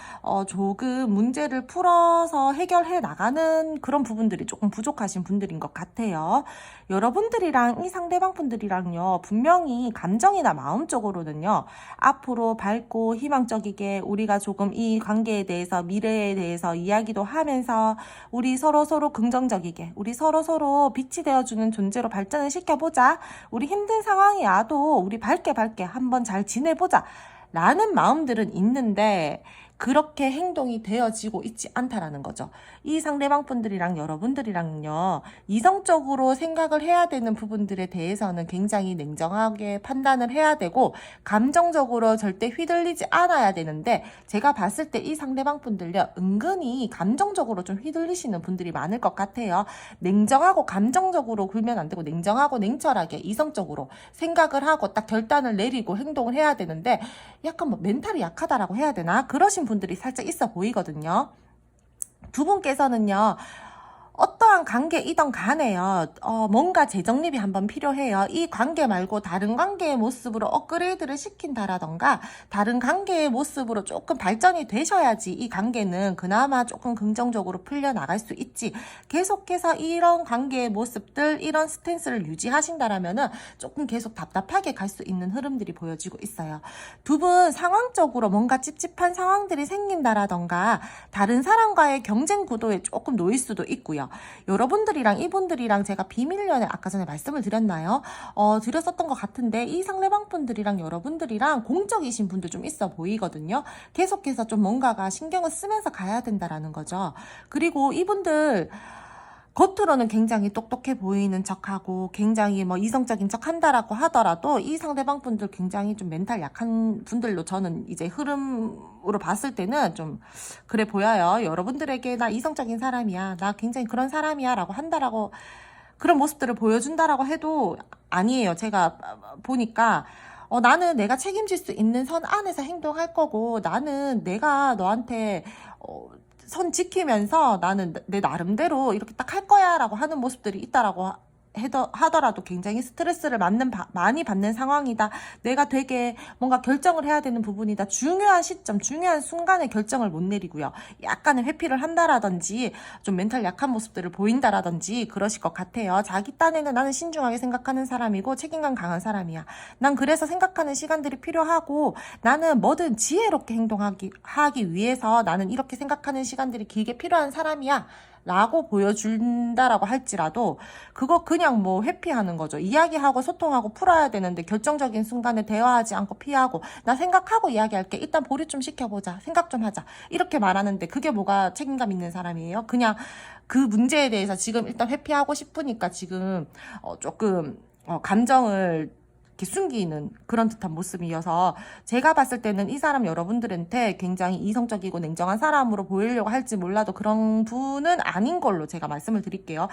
조금 문제를 풀어서 해결해 나가는 그런 부분들이 조금 부족하신 분들인 것 같아요. 여러분들이랑 이 상대방 분들이랑요 분명히 감정이나 마음적으로는요 앞으로 밝고 희망적이게 우리가 조금 이 관계에 대해서 미래에 대해서 이야기도 하면서 우리 서로 긍정적이게 우리 서로 빛이 되어주는 존재로 발전을 시켜보자. 우리 힘든 상황이 와도 우리 밝게 한번 잘 지내보자 라는 마음들은 있는데 그렇게 행동이 되어지고 있지 않다라는 거죠. 이 상대방 분들이랑 여러분들이랑요 이성적으로 생각을 해야 되는 부분들에 대해서는 굉장히 냉정하게 판단을 해야 되고 감정적으로 절대 휘둘리지 않아야 되는데 제가 봤을 때 이 상대방 분들요 은근히 감정적으로 좀 휘둘리시는 분들이 많을 것 같아요. 냉정하고 감정적으로 굴면 안 되고 냉정하고 냉철하게 이성적으로 생각을 하고 딱 결단을 내리고 행동을 해야 되는데 약간 뭐 멘탈이 약하다라고 해야 되나? 그러신 분들이 살짝 있어 보이거든요. 두 분께서는요. 어떠한 관계이던 간에요. 뭔가 재정립이 한번 필요해요. 이 관계 말고 다른 관계의 모습으로 업그레이드를 시킨다라던가 다른 관계의 모습으로 조금 발전이 되셔야지 이 관계는 그나마 조금 긍정적으로 풀려나갈 수 있지. 계속해서 이런 관계의 모습들 이런 스탠스를 유지하신다라면은 조금 계속 답답하게 갈 수 있는 흐름들이 보여지고 있어요. 두 분 상황적으로 뭔가 찝찝한 상황들이 생긴다라던가 다른 사람과의 경쟁 구도에 조금 놓일 수도 있고요. 여러분들이랑 이분들이랑 제가 비밀연애 아까 전에 말씀을 드렸나요? 드렸었던 것 같은데 이 상대방 분들이랑 여러분들이랑 공적이신 분들 좀 있어 보이거든요. 계속해서 좀 뭔가가 신경을 쓰면서 가야 된다라는 거죠. 그리고 이분들 겉으로는 굉장히 똑똑해 보이는 척하고 굉장히 뭐 이성적인 척 한다라고 하더라도 이 상대방 분들 굉장히 좀 멘탈 약한 분들로 저는 이제 흐름으로 봤을 때는 좀 그래 보여요. 여러분들에게 나 이성적인 사람이야. 나 굉장히 그런 사람이야 라고 한다라고 그런 모습들을 보여준다라고 해도 아니에요. 제가 보니까 나는 내가 책임질 수 있는 선 안에서 행동할 거고, 나는 내가 너한테 선 지키면서 나는 내 나름대로 이렇게 딱 할 거야 라고 하는 모습들이 있다라고 하더라도 굉장히 스트레스를 많이 받는 상황이다. 내가 되게 뭔가 결정을 해야 되는 부분이다. 중요한 시점, 중요한 순간에 결정을 못 내리고요. 약간의 회피를 한다라든지 좀 멘탈 약한 모습들을 보인다라든지 그러실 것 같아요. 자기 딴에는 나는 신중하게 생각하는 사람이고 책임감 강한 사람이야. 난 그래서 생각하는 시간들이 필요하고 나는 뭐든 지혜롭게 하기 위해서 나는 이렇게 생각하는 시간들이 길게 필요한 사람이야. 라고 보여준다라고 할지라도 그거 그냥 뭐 회피하는 거죠. 이야기하고 소통하고 풀어야 되는데 결정적인 순간에 대화하지 않고 피하고 나 생각하고 이야기할게. 일단 보류 좀 시켜보자. 생각 좀 하자. 이렇게 말하는데 그게 뭐가 책임감 있는 사람이에요? 그냥 그 문제에 대해서 지금 일단 회피하고 싶으니까 지금 조금 감정을 이렇게 숨기는 그런 듯한 모습이어서 제가 봤을 때는 이 사람 여러분들한테 굉장히 이성적이고 냉정한 사람으로 보이려고 할지 몰라도 그런 분은 아닌 걸로 제가 말씀을 드릴게요.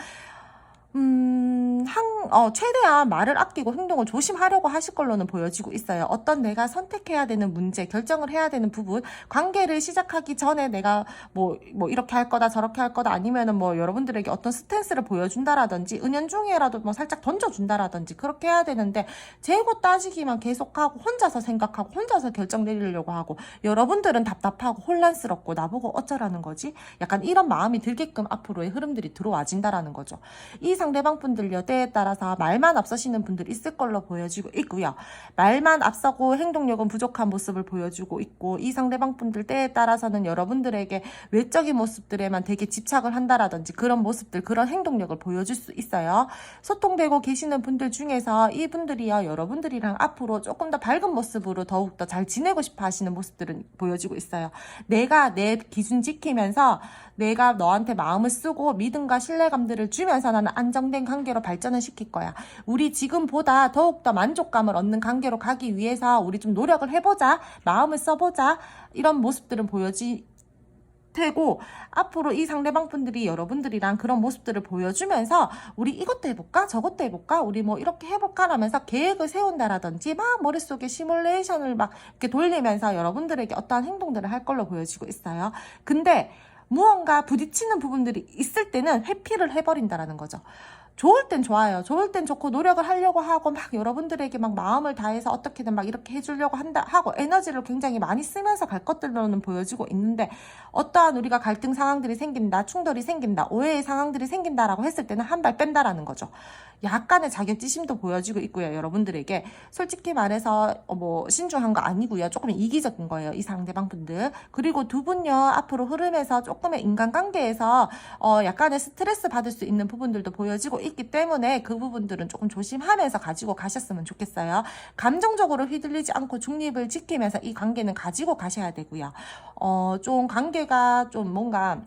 최대한 말을 아끼고 행동을 조심하려고 하실 걸로는 보여지고 있어요. 어떤 내가 선택해야 되는 문제, 결정을 해야 되는 부분, 관계를 시작하기 전에 내가 뭐 이렇게 할 거다, 저렇게 할 거다, 아니면은 뭐 여러분들에게 어떤 스탠스를 보여준다라든지, 은연중에라도 뭐 살짝 던져준다라든지, 그렇게 해야 되는데, 재고 따지기만 계속하고, 혼자서 생각하고, 혼자서 결정 내리려고 하고, 여러분들은 답답하고 혼란스럽고, 나보고 어쩌라는 거지? 약간 이런 마음이 들게끔 앞으로의 흐름들이 들어와진다라는 거죠. 이 상대방 분들요, 때에 따라서 말만 앞서시는 분들 있을 걸로 보여지고 있고요. 말만 앞서고 행동력은 부족한 모습을 보여주고 있고, 이 상대방 분들 때에 따라서는 여러분들에게 외적인 모습들에만 되게 집착을 한다라든지 그런 모습들, 그런 행동력을 보여줄 수 있어요. 소통되고 계시는 분들 중에서 이분들이요, 여러분들이랑 앞으로 조금 더 밝은 모습으로 더욱더 잘 지내고 싶어 하시는 모습들은 보여지고 있어요. 내가 내 기준 지키면서 내가 너한테 마음을 쓰고 믿음과 신뢰감들을 주면서 나는 안정된 관계로 발전을 시킬 거야. 우리 지금보다 더욱더 만족감을 얻는 관계로 가기 위해서 우리 좀 노력을 해보자. 마음을 써보자. 이런 모습들은 되고, 앞으로 이 상대방 분들이 여러분들이랑 그런 모습들을 보여주면서 우리 이것도 해볼까? 저것도 해볼까? 우리 뭐 이렇게 해볼까? 라면서 계획을 세운다라든지 막 머릿속에 시뮬레이션을 막 이렇게 돌리면서 여러분들에게 어떠한 행동들을 할 걸로 보여지고 있어요. 근데 무언가 부딪히는 부분들이 있을 때는 회피를 해버린다라는 거죠. 좋을 땐 좋아요. 좋을 땐 좋고 노력을 하려고 하고 막 여러분들에게 막 마음을 다해서 어떻게든 막 이렇게 해주려고 하고 에너지를 굉장히 많이 쓰면서 갈 것들로는 보여지고 있는데, 어떠한 우리가 갈등 상황들이 생긴다, 충돌이 생긴다, 오해의 상황들이 생긴다라고 했을 때는 한 발 뺀다라는 거죠. 약간의 자격지심도 보여지고 있고요. 여러분들에게 솔직히 말해서 뭐 신중한 거 아니고요. 조금 이기적인 거예요. 이 상대방 분들. 그리고 두 분요, 앞으로 흐름에서 조금의 인간관계에서 약간의 스트레스 받을 수 있는 부분들도 보여지고 있기 때문에 그 부분들은 조금 조심하면서 가지고 가셨으면 좋겠어요. 감정적으로 휘둘리지 않고 중립을 지키면서 이 관계는 가지고 가셔야 되고요. 좀 관계가 좀 뭔가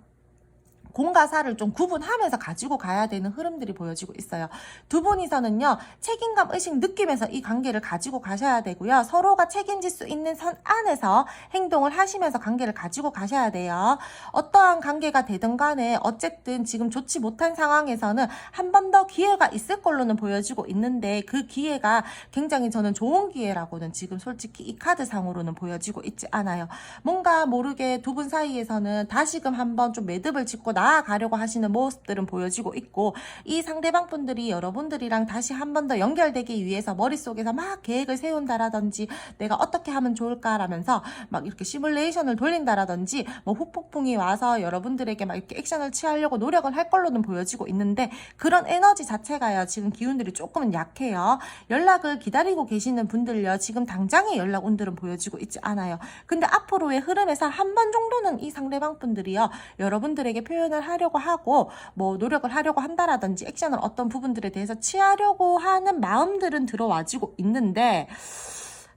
공과 사를 좀 구분하면서 가지고 가야 되는 흐름들이 보여지고 있어요. 두 분이서는요, 책임감 의식 느끼면서 이 관계를 가지고 가셔야 되고요. 서로가 책임질 수 있는 선 안에서 행동을 하시면서 관계를 가지고 가셔야 돼요. 어떠한 관계가 되든 간에 어쨌든 지금 좋지 못한 상황에서는 한 번 더 기회가 있을 걸로는 보여지고 있는데, 그 기회가 굉장히 저는 좋은 기회라고는 지금 솔직히 이 카드상으로는 보여지고 있지 않아요. 뭔가 모르게 두 분 사이에서는 다시금 한번 좀 매듭을 짓고 나아가려고 하시는 모습들은 보여지고 있고, 이 상대방 분들이 여러분들이랑 다시 한 번 더 연결되기 위해서 머릿속에서 막 계획을 세운다라든지, 내가 어떻게 하면 좋을까라면서 막 이렇게 시뮬레이션을 돌린다라든지, 뭐 후폭풍이 와서 여러분들에게 막 이렇게 액션을 취하려고 노력을 할 걸로는 보여지고 있는데, 그런 에너지 자체가요, 지금 기운들이 조금은 약해요. 연락을 기다리고 계시는 분들요, 지금 당장의 연락 온들은 보여지고 있지 않아요. 근데 앞으로의 흐름에서 한 번 정도는 이 상대방 분들이요, 여러분들에게 표현을 하려고 하고 뭐 노력을 하려고 한다라든지 액션을 어떤 부분들에 대해서 취하려고 하는 마음들은 들어와지고 있는데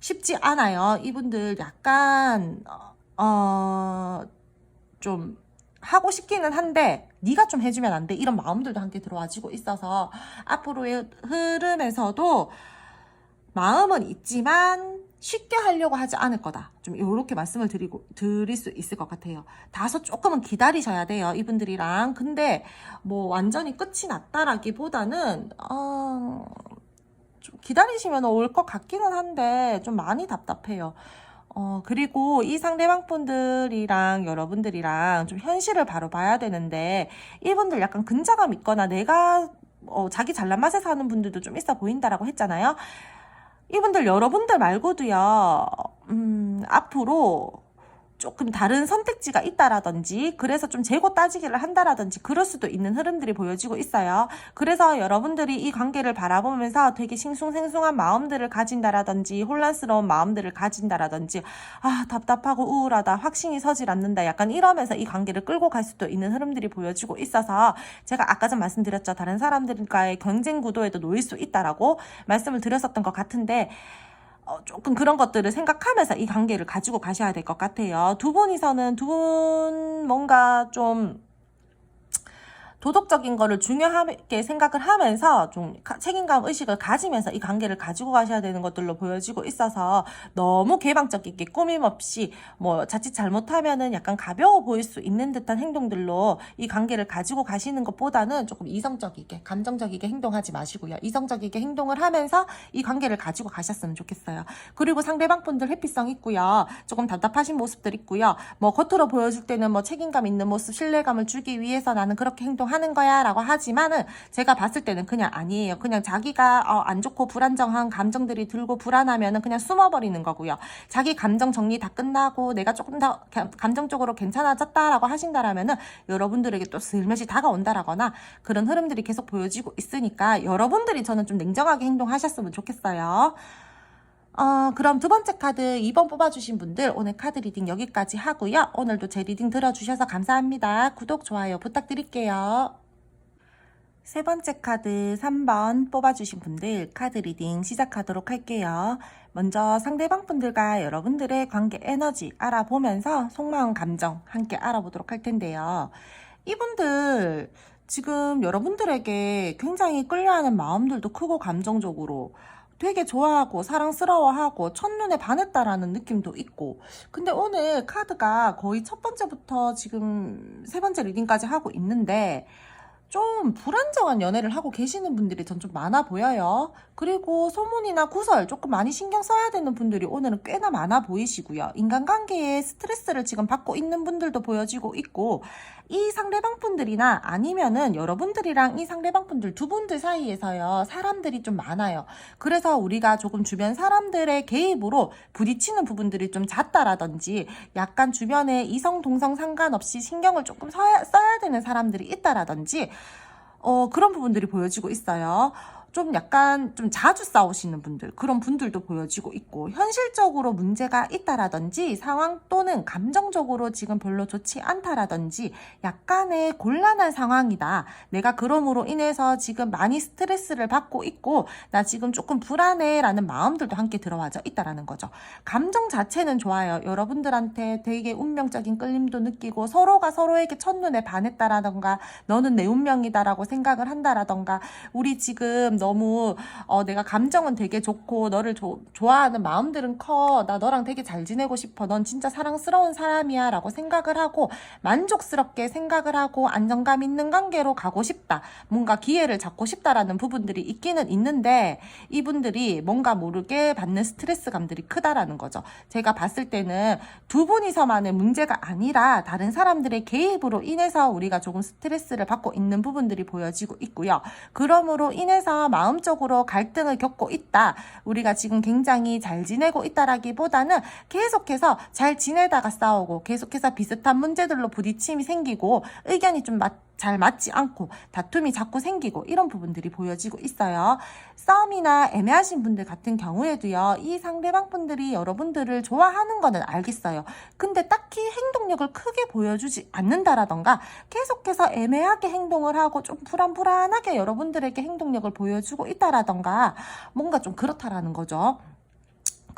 쉽지 않아요. 이분들 약간 좀 하고 싶기는 한데 네가 좀 해주면 안 돼? 이런 마음들도 함께 들어와지고 있어서 앞으로의 흐름에서도 마음은 있지만 쉽게 하려고 하지 않을 거다. 좀 이렇게 말씀을 드릴 수 있을 것 같아요. 다소 조금은 기다리셔야 돼요. 이분들이랑. 근데 뭐 완전히 끝이 났다라기보다는 좀 기다리시면 올 것 같기는 한데 좀 많이 답답해요. 그리고 이 상대방 분들이랑 여러분들이랑 좀 현실을 바로 봐야 되는데, 이분들 약간 근자감 있거나 내가 자기 잘난 맛에 사는 분들도 좀 있어 보인다라고 했잖아요. 이분들 여러분들 말고도요, 앞으로 조금 다른 선택지가 있다라든지, 그래서 좀 재고 따지기를 한다라든지 그럴 수도 있는 흐름들이 보여지고 있어요. 그래서 여러분들이 이 관계를 바라보면서 되게 싱숭생숭한 마음들을 가진다라든지, 혼란스러운 마음들을 가진다라든지, 답답하고 우울하다, 확신이 서질 않는다, 약간 이러면서 이 관계를 끌고 갈 수도 있는 흐름들이 보여지고 있어서, 제가 아까 전 말씀드렸죠. 다른 사람들과의 경쟁 구도에도 놓일 수 있다라고 말씀을 드렸었던 것 같은데, 조금 그런 것들을 생각하면서 이 관계를 가지고 가셔야 될 것 같아요. 두 분이서는 뭔가 좀 도덕적인 거를 중요하게 생각을 하면서 좀 책임감 의식을 가지면서 이 관계를 가지고 가셔야 되는 것들로 보여지고 있어서, 너무 개방적이게 꾸밈 없이 뭐 자칫 잘못하면은 약간 가벼워 보일 수 있는 듯한 행동들로 이 관계를 가지고 가시는 것보다는 조금 이성적이게, 감정적이게 행동하지 마시고요. 이성적이게 행동을 하면서 이 관계를 가지고 가셨으면 좋겠어요. 그리고 상대방 분들 회피성 있고요. 조금 답답하신 모습들 있고요. 뭐 겉으로 보여줄 때는 뭐 책임감 있는 모습, 신뢰감을 주기 위해서 나는 그렇게 하는 거야 라고 하지만은, 제가 봤을 때는 그냥 아니에요. 그냥 자기가 안 좋고 불안정한 감정들이 들고 불안하면은 그냥 숨어버리는 거고요. 자기 감정 정리 다 끝나고 내가 조금 더 감정적으로 괜찮아졌다라고 하신다라면은 여러분들에게 또 슬며시 다가온다라거나 그런 흐름들이 계속 보여지고 있으니까, 여러분들이 저는 좀 냉정하게 행동하셨으면 좋겠어요. 그럼 두 번째 카드 2번 뽑아주신 분들 오늘 카드 리딩 여기까지 하고요. 오늘도 제 리딩 들어주셔서 감사합니다. 구독, 좋아요 부탁드릴게요. 세 번째 카드 3번 뽑아주신 분들 카드 리딩 시작하도록 할게요. 먼저 상대방 분들과 여러분들의 관계 에너지 알아보면서 속마음 감정 함께 알아보도록 할 텐데요. 이분들 지금 여러분들에게 굉장히 끌려하는 마음들도 크고, 감정적으로 되게 좋아하고 사랑스러워하고 첫눈에 반했다라는 느낌도 있고, 근데 오늘 카드가 거의 첫 번째부터 지금 세 번째 리딩까지 하고 있는데 좀 불안정한 연애를 하고 계시는 분들이 전 좀 많아 보여요. 그리고 소문이나 구설 조금 많이 신경 써야 되는 분들이 오늘은 꽤나 많아 보이시고요. 인간관계에 스트레스를 지금 받고 있는 분들도 보여지고 있고, 이 상대방 분들이나 아니면은 여러분들이랑 이 상대방 분들 두 분들 사이에서요, 사람들이 좀 많아요. 그래서 우리가 조금 주변 사람들의 개입으로 부딪히는 부분들이 좀 잦다라든지, 약간 주변에 이성 동성 상관없이 신경을 조금 써야 되는 사람들이 있다라든지, 그런 부분들이 보여지고 있어요. 좀 약간 좀 자주 싸우시는 분들, 그런 분들도 보여지고 있고, 현실적으로 문제가 있다라든지 상황 또는 감정적으로 지금 별로 좋지 않다라든지 약간의 곤란한 상황이다, 내가 그럼으로 인해서 지금 많이 스트레스를 받고 있고 나 지금 조금 불안해 라는 마음들도 함께 들어와져 있다라는 거죠. 감정 자체는 좋아요. 여러분들한테 되게 운명적인 끌림도 느끼고, 서로가 서로에게 첫눈에 반했다라던가, 너는 내 운명이다 라고 생각을 한다라던가, 우리 지금 너무 내가 감정은 되게 좋고 너를 좋아하는 마음들은 커, 나 너랑 되게 잘 지내고 싶어, 넌 진짜 사랑스러운 사람이야 라고 생각을 하고, 만족스럽게 생각을 하고 안정감 있는 관계로 가고 싶다, 뭔가 기회를 잡고 싶다라는 부분들이 있기는 있는데, 이분들이 뭔가 모르게 받는 스트레스감들이 크다라는 거죠. 제가 봤을 때는 두 분이서만의 문제가 아니라 다른 사람들의 개입으로 인해서 우리가 조금 스트레스를 받고 있는 부분들이 보여지고 있고요. 그러므로 인해서 마음적으로 갈등을 겪고 있다, 우리가 지금 굉장히 잘 지내고 있다라기보다는 계속해서 잘 지내다가 싸우고, 계속해서 비슷한 문제들로 부딪힘이 생기고, 의견이 좀 잘 맞지 않고 다툼이 자꾸 생기고, 이런 부분들이 보여지고 있어요. 싸움이나 애매하신 분들 같은 경우에도요, 이 상대방 분들이 여러분들을 좋아하는 거는 알겠어요. 근데 딱히 행동력을 크게 보여주지 않는다라던가, 계속해서 애매하게 행동을 하고 좀 불안불안하게 여러분들에게 행동력을 보여주고 있다라던가, 뭔가 좀 그렇다라는 거죠.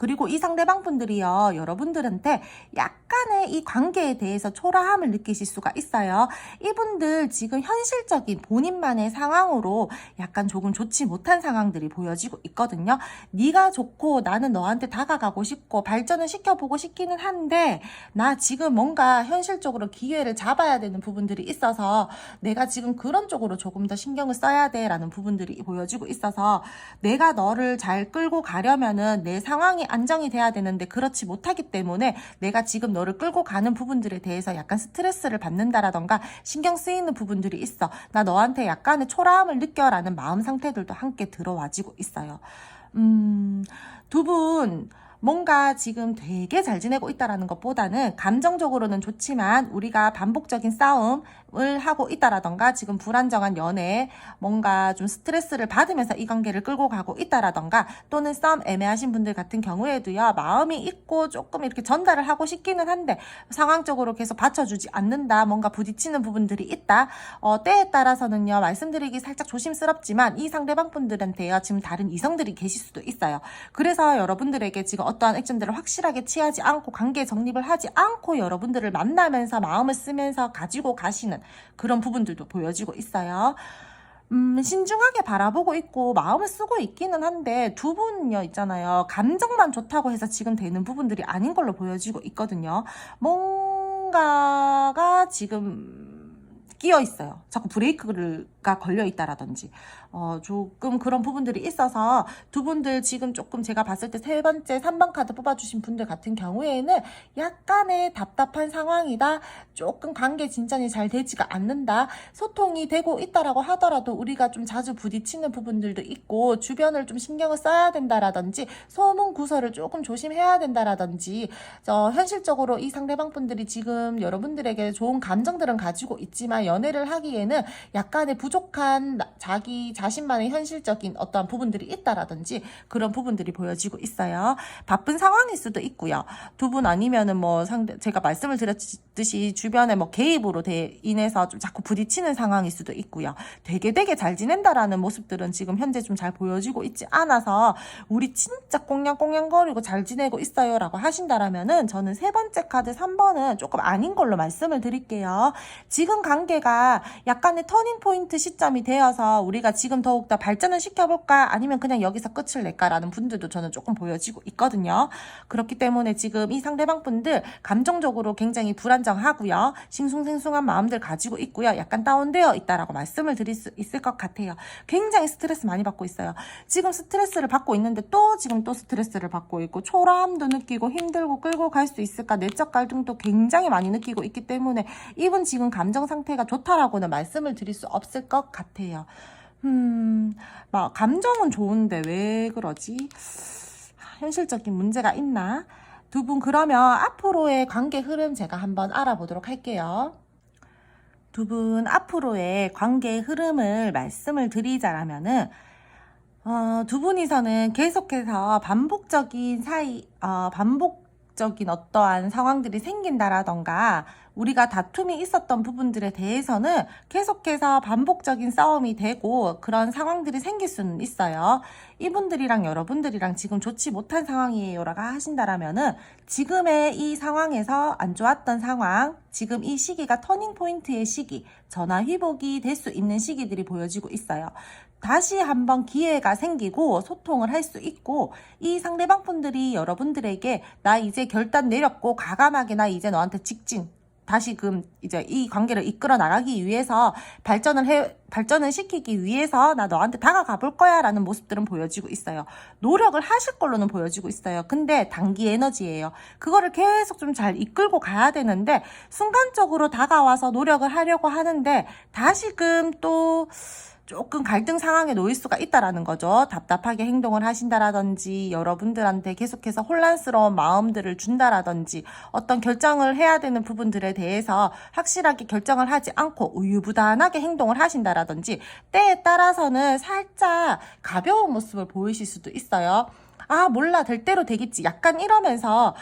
그리고 이 상대방분들이요, 여러분들한테 약간의 이 관계에 대해서 초라함을 느끼실 수가 있어요. 이분들 지금 현실적인 본인만의 상황으로 약간 조금 좋지 못한 상황들이 보여지고 있거든요. 네가 좋고 나는 너한테 다가가고 싶고 발전을 시켜보고 싶기는 한데 나 지금 뭔가 현실적으로 기회를 잡아야 되는 부분들이 있어서 내가 지금 그런 쪽으로 조금 더 신경을 써야 돼 라는 부분들이 보여지고 있어서 내가 너를 잘 끌고 가려면은 내 상황이 안정이 돼야 되는데 그렇지 못하기 때문에 내가 지금 너를 끌고 가는 부분들에 대해서 약간 스트레스를 받는다라던가 신경 쓰이는 부분들이 있어. 나 너한테 약간의 초라함을 느껴라는 마음 상태들도 함께 들어와지고 있어요. 두 분 뭔가 지금 되게 잘 지내고 있다라는 것보다는 감정적으로는 좋지만 우리가 반복적인 싸움을 하고 있다라던가 지금 불안정한 연애에 뭔가 좀 스트레스를 받으면서 이 관계를 끌고 가고 있다라던가 또는 싸움 애매하신 분들 같은 경우에도요, 마음이 있고 조금 이렇게 전달을 하고 싶기는 한데 상황적으로 계속 받쳐주지 않는다, 뭔가 부딪히는 부분들이 있다. 때에 따라서는요, 말씀드리기 살짝 조심스럽지만 이 상대방 분들한테요 지금 다른 이성들이 계실 수도 있어요. 그래서 여러분들에게 지금 어떠한 액션들을 확실하게 취하지 않고 관계 정립을 하지 않고 여러분들을 만나면서 마음을 쓰면서 가지고 가시는 그런 부분들도 보여지고 있어요. 신중하게 바라보고 있고 마음을 쓰고 있기는 한데 두 분요 있잖아요. 감정만 좋다고 해서 지금 되는 부분들이 아닌 걸로 보여지고 있거든요. 뭔가가 지금 끼어 있어요. 자꾸 브레이크가 걸려 있다라든지 조금 그런 부분들이 있어서 두 분들 지금 조금 제가 봤을 때 세 번째 3번 카드 뽑아주신 분들 같은 경우에는 약간의 답답한 상황이다. 조금 관계 진전이 잘 되지가 않는다. 소통이 되고 있다라고 하더라도 우리가 좀 자주 부딪히는 부분들도 있고 주변을 좀 신경을 써야 된다라든지 소문 구설을 조금 조심해야 된다라든지 현실적으로 이 상대방 분들이 지금 여러분들에게 좋은 감정들은 가지고 있지만 연애를 하기에는 약간의 부족한 자기 자신만의 현실적인 어떠한 부분들이 있다라든지 그런 부분들이 보여지고 있어요. 바쁜 상황일 수도 있고요. 두 분 아니면은 뭐 제가 말씀을 드렸듯이 주변에 뭐 개입으로 인해서 좀 자꾸 부딪히는 상황일 수도 있고요. 되게 잘 지낸다라는 모습들은 지금 현재 좀 잘 보여지고 있지 않아서 우리 진짜 꽁냥꽁냥거리고 잘 지내고 있어요 라고 하신다라면은 저는 세 번째 카드 3번은 조금 아닌 걸로 말씀을 드릴게요. 지금 관계가 약간의 터닝포인트 시점이 되어서 우리가 지금 더욱더 발전을 시켜볼까 아니면 그냥 여기서 끝을 낼까라는 분들도 저는 조금 보여지고 있거든요. 그렇기 때문에 지금 이 상대방 분들 감정적으로 굉장히 불안정하고요. 싱숭생숭한 마음들 가지고 있고요. 약간 다운되어 있다라고 말씀을 드릴 수 있을 것 같아요. 굉장히 스트레스 많이 받고 있어요. 지금 스트레스를 받고 있는데 지금 또 스트레스를 받고 있고 초라함도 느끼고 힘들고 끌고 갈 수 있을까 내적 갈등도 굉장히 많이 느끼고 있기 때문에 이분 지금 감정 상태가 좋다라고는 말씀을 드릴 수 없을 것 같아요. 막 감정은 좋은데 왜 그러지? 현실적인 문제가 있나? 두 분 그러면 앞으로의 관계 흐름 제가 한번 알아보도록 할게요. 두 분 앞으로의 관계 흐름을 말씀을 드리자라면은 두 분이서는 계속해서 반복적인 어떠한 상황들이 생긴다라던가 우리가 다툼이 있었던 부분들에 대해서는 계속해서 반복적인 싸움이 되고 그런 상황들이 생길 수는 있어요. 이분들이랑 여러분들이랑 지금 좋지 못한 상황이에요 라고 하신다라면은 지금의 이 상황에서 안 좋았던 상황, 지금 이 시기가 터닝포인트의 시기, 전화 회복이 될 수 있는 시기들이 보여지고 있어요. 다시 한번 기회가 생기고 소통을 할 수 있고 이 상대방 분들이 여러분들에게 나 이제 결단 내렸고 과감하게 나 이제 너한테 직진 다시금 이제 이 관계를 이끌어 나가기 위해서 발전을 시키기 위해서 나 너한테 다가가 볼 거야 라는 모습들은 보여지고 있어요. 노력을 하실 걸로는 보여지고 있어요. 근데 단기 에너지예요. 그거를 계속 좀 잘 이끌고 가야 되는데 순간적으로 다가와서 노력을 하려고 하는데 다시금 또 조금 갈등 상황에 놓일 수가 있다라는 거죠. 답답하게 행동을 하신다라든지 여러분들한테 계속해서 혼란스러운 마음들을 준다라든지 어떤 결정을 해야 되는 부분들에 대해서 확실하게 결정을 하지 않고 우유부단하게 행동을 하신다라든지 때에 따라서는 살짝 가벼운 모습을 보이실 수도 있어요. 몰라, 될 대로 되겠지. 약간 이러면서,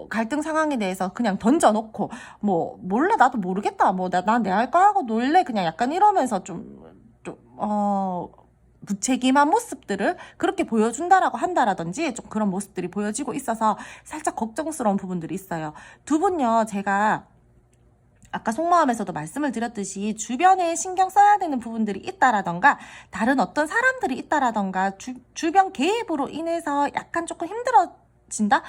갈등 상황에 대해서 그냥 던져놓고, 몰라, 나도 모르겠다. 난 내 할 거 하고 놀래. 그냥 약간 이러면서 무책임한 모습들을 그렇게 보여준다라고 한다라든지 좀 그런 모습들이 보여지고 있어서 살짝 걱정스러운 부분들이 있어요. 두 분요, 제가 아까 속마음에서도 말씀을 드렸듯이 주변에 신경 써야 되는 부분들이 있다라던가 다른 어떤 사람들이 있다라던가 주변 개입으로 인해서 약간 조금 힘들어진다?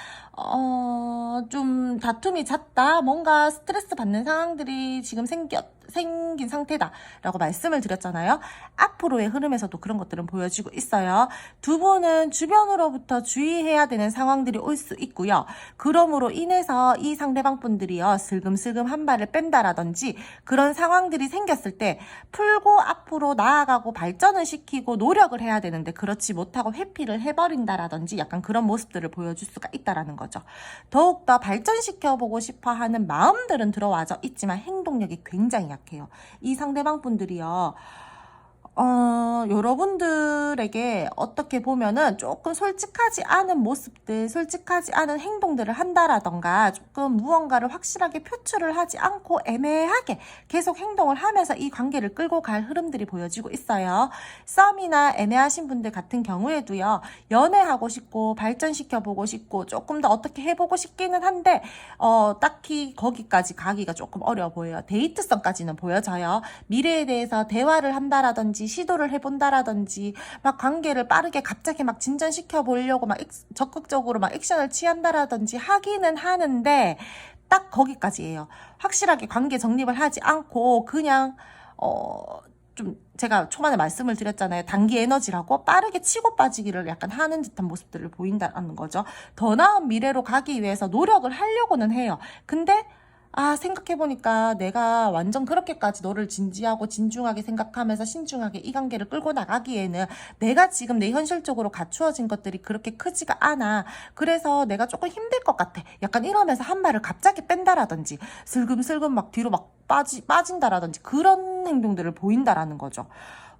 좀 다툼이 잦다? 뭔가 스트레스 받는 상황들이 지금 생긴 상태다라고 말씀을 드렸잖아요. 앞으로의 흐름에서도 그런 것들은 보여지고 있어요. 두 분은 주변으로부터 주의해야 되는 상황들이 올 수 있고요. 그러므로 인해서 이 상대방 분들이요, 슬금슬금 한 발을 뺀다라든지 그런 상황들이 생겼을 때 풀고 앞으로 나아가고 발전을 시키고 노력을 해야 되는데 그렇지 못하고 회피를 해버린다라든지 약간 그런 모습들을 보여줄 수가 있다라는 거죠. 더욱더 발전시켜보고 싶어 하는 마음들은 들어와져 있지만 행동력이 굉장히 약해요. 이 상대방 분들이요, 여러분들에게 어떻게 보면은 조금 솔직하지 않은 모습들, 솔직하지 않은 행동들을 한다라던가 조금 무언가를 확실하게 표출을 하지 않고 애매하게 계속 행동을 하면서 이 관계를 끌고 갈 흐름들이 보여지고 있어요. 썸이나 애매하신 분들 같은 경우에도요, 연애하고 싶고 발전시켜보고 싶고 조금 더 어떻게 해보고 싶기는 한데 딱히 거기까지 가기가 조금 어려워 보여요. 데이트성까지는 보여져요. 미래에 대해서 대화를 한다라든지 시도를 해본다라든지 막 관계를 빠르게 갑자기 막 진전시켜 보려고 막 적극적으로 막 액션을 취한다라든지 하기는 하는데 딱 거기까지예요. 확실하게 관계 정립을 하지 않고 그냥 좀 제가 초반에 말씀을 드렸잖아요. 단기 에너지라고 빠르게 치고 빠지기를 약간 하는 듯한 모습들을 보인다는 거죠. 더 나은 미래로 가기 위해서 노력을 하려고는 해요. 근데 생각해보니까 내가 완전 그렇게까지 너를 진지하고 진중하게 생각하면서 신중하게 이 관계를 끌고 나가기에는 내가 지금 내 현실적으로 갖추어진 것들이 그렇게 크지가 않아. 그래서 내가 조금 힘들 것 같아. 약간 이러면서 한 발을 갑자기 뺀다라든지 슬금슬금 막 뒤로 막 빠진다라든지 그런 행동들을 보인다라는 거죠.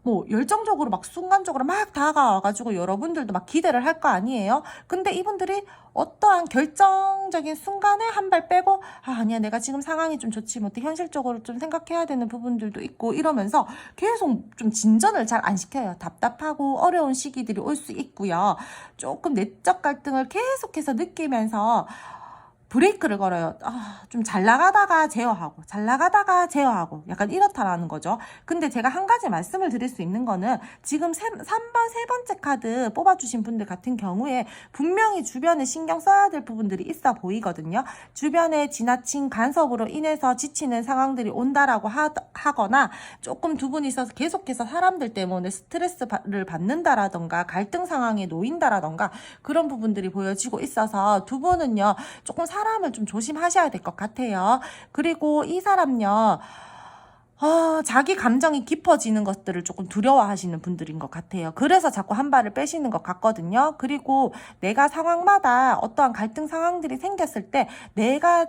뭐 열정적으로 막 순간적으로 막 다가와가지고 여러분들도 막 기대를 할 거 아니에요? 근데 이분들이 어떠한 결정적인 순간에 한 발 빼고 아니야, 내가 지금 상황이 좀 좋지 못해, 현실적으로 좀 생각해야 되는 부분들도 있고 이러면서 계속 좀 진전을 잘 안 시켜요. 답답하고 어려운 시기들이 올 수 있고요. 조금 내적 갈등을 계속해서 느끼면서 브레이크를 걸어요. 좀 잘 나가다가 제어하고 잘 나가다가 제어하고 약간 이렇다라는 거죠. 근데 제가 한 가지 말씀을 드릴 수 있는 거는 지금 3번 세 번째 카드 뽑아주신 분들 같은 경우에 분명히 주변에 신경 써야 될 부분들이 있어 보이거든요. 주변에 지나친 간섭으로 인해서 지치는 상황들이 온다라고 하거나 조금 두 분이서 계속해서 사람들 때문에 스트레스를 받는다라던가 갈등 상황에 놓인다라던가 그런 부분들이 보여지고 있어서 두 분은요, 조금 사람을 좀 조심하셔야 될 것 같아요. 그리고 이 사람요, 자기 감정이 깊어지는 것들을 조금 두려워하시는 분들인 것 같아요. 그래서 자꾸 한 발을 빼시는 것 같거든요. 그리고 내가 상황마다 어떠한 갈등 상황들이 생겼을 때 내가